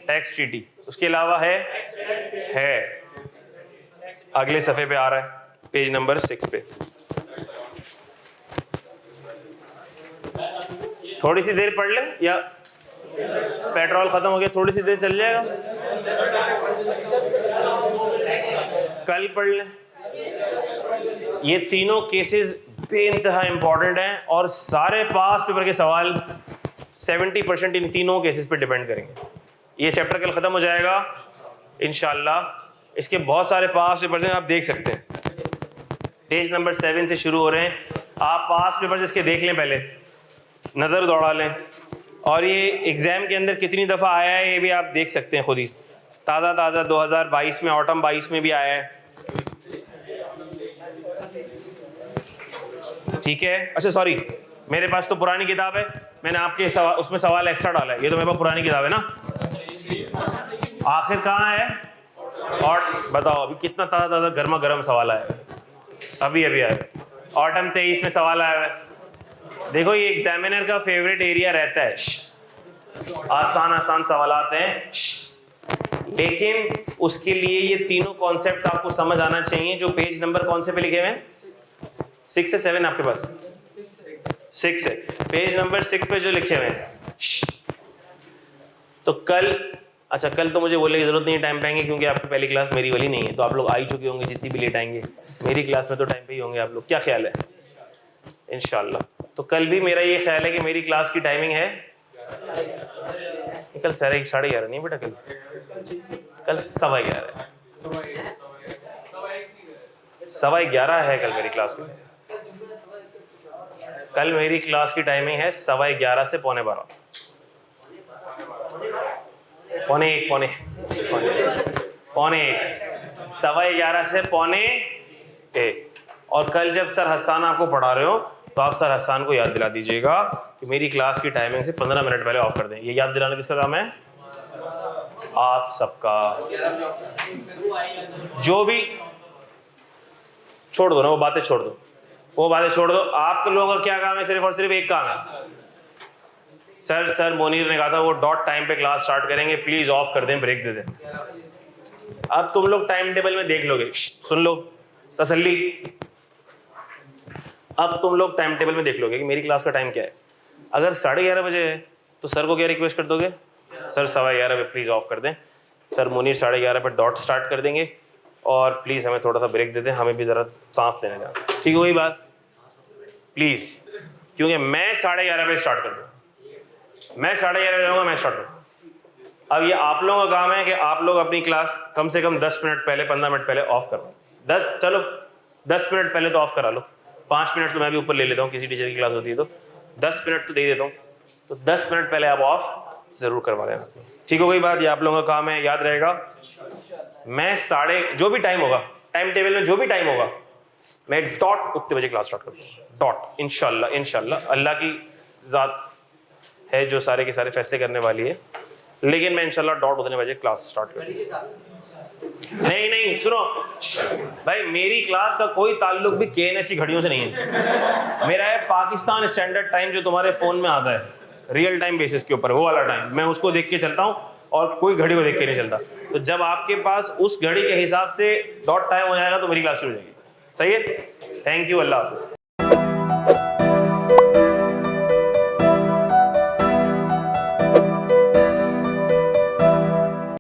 टैक्स ट्रीटी। उसके अलावा है। अगले सफे पे आ रहा है, पेज नंबर 6 पे। थोड़ी सी देर पढ़ ले या पेट्रोल ख़त्म हो गया, थोड़ी सी देर चल जाएगा, कल पढ़ लें। ये तीनों केसेस बेइंतहा इंपॉर्टेंट हैं और सारे पास पेपर के सवाल 70% इन तीनों केसेस पे डिपेंड करेंगे। ये चैप्टर कल ख़त्म हो जाएगा इंशाल्लाह। इसके बहुत सारे पास पेपर्स हैं, आप देख सकते हैं। पेज नंबर 7 से शुरू हो रहे हैं। आप पास पेपर्स इसके देख लें, पहले नज़र दौड़ा लें, और ये एग्ज़ाम के अंदर कितनी दफ़ा आया है ये भी आप देख सकते हैं खुद ही। ताज़ा 2022 में, ऑटम 22 में भी आया है, ठीक है। अच्छा सॉरी, मेरे पास तो पुरानी किताब है, मैंने आपके उसमें सवाल एक्स्ट्रा डाला है। ये तो मेरे पास पुरानी किताब है ना। आखिर कहाँ है? और बताओ अभी कितना ताज़ा गर्मा गर्म सवाल आया है, अभी आया। ऑटम 23 में सवाल आया है। देखो ये एग्जामिनर का फेवरेट एरिया रहता है, आसान सवाल आते हैं, लेकिन उसके लिए ये तीनों कॉन्सेप्ट्स आपको समझ आना चाहिए जो पेज नंबर कौन से पे लिखे हुए हैं? 6 से 7 आपके पास 6 है, पेज नंबर 6 पे जो लिखे हुए हैं। तो कल, अच्छा कल तो मुझे बोलने की जरूरत नहीं है, टाइम पे आएंगे, क्योंकि आपकी पहली क्लास मेरी वाली नहीं है, तो आप लोग आ ही चुके होंगे, जितनी भी लेट आएंगे मेरी क्लास में तो टाइम पे ही होंगे आप लोग। क्या ख्याल है? इंशाल्लाह। तो कल भी मेरा ये ख्याल है कि मेरी क्लास की टाइमिंग है कल 11:30 नहीं बेटा, कल 11:15 11:15 है कल मेरी क्लास की। कल मेरी क्लास की टाइमिंग है 11:15 से 11:45, पौने एक 11:15 से 11:45। और कल जब सर हसन आपको पढ़ा रहे हो तो आप सर हसन को याद दिला दीजिएगा कि मेरी क्लास की टाइमिंग से 15 मिनट पहले ऑफ कर दें। ये याद दिलाना किसका काम है? आप सबका। जो भी छोड़ दो ना, वो बातें छोड़ दो, आप लोगों का क्या काम है? सिर्फ और सिर्फ एक काम है। सर मोनीर ने कहा था वो डॉट टाइम पे क्लास स्टार्ट करेंगे, प्लीज ऑफ कर दें, ब्रेक दे दें। अब तुम लोग टाइम टेबल में देख लोगे, सुन लो तसल्ली, अब तुम लोग टाइम टेबल में देख लोगे कि मेरी क्लास का टाइम क्या है। अगर 11:30 बजे है तो सर को क्या रिक्वेस्ट कर दोगे? सर 11:15 पे प्लीज़ ऑफ कर दें। सर मुनीर 11:30 पे डॉट स्टार्ट कर देंगे और प्लीज़ हमें थोड़ा सा ब्रेक दे दें, हमें भी ज़रा सांस लेने का। ठीक है वही बात, प्लीज़, क्योंकि मैं 11:30 पे स्टार्ट कर दूँ, मैं 11:30 जाऊँगा, मैं स्टार्ट करूँ। अब ये आप लोगों का काम है कि आप लोग अपनी क्लास कम से कम 10 मिनट पहले, 15 मिनट पहले ऑफ करो। 10 मिनट पहले तो ऑफ करा लो, 5 मिनट तो मैं भी ऊपर ले लेता हूँ, किसी टीचर की क्लास होती है तो 10 मिनट तो दे देता हूँ, तो 10 मिनट पहले आप ऑफ ज़रूर करवा लेना। ठीक हो गई बात? ये आप लोगों का काम है, याद रहेगा। मैं जो भी टाइम होगा, टाइम टेबल में जो भी टाइम होगा, मैं डॉट उतने बजे क्लास स्टार्ट कर दूँगा, डॉट। इंशाल्लाह अल्लाह की ज़ात है जो सारे के सारे फैसले करने वाली है, लेकिन मैं इंशाल्लाह डॉट उतने बजे क्लास स्टार्ट करूँगा। नहीं सुनो भाई, मेरी क्लास का कोई ताल्लुक भी KNS की घड़ियों से नहीं है। मेरा है पाकिस्तान स्टैंडर्ड टाइम, जो तुम्हारे फ़ोन में आता है रियल टाइम बेसिस के ऊपर, वो वाला टाइम मैं उसको देख के चलता हूँ और कोई घड़ी को देख के नहीं चलता। तो जब आपके पास उस घड़ी के हिसाब से डॉट टाइम हो जाएगा तो मेरी क्लास शुरू हो जाएगी। सही है? थैंक यू, अल्लाह हाफिज़।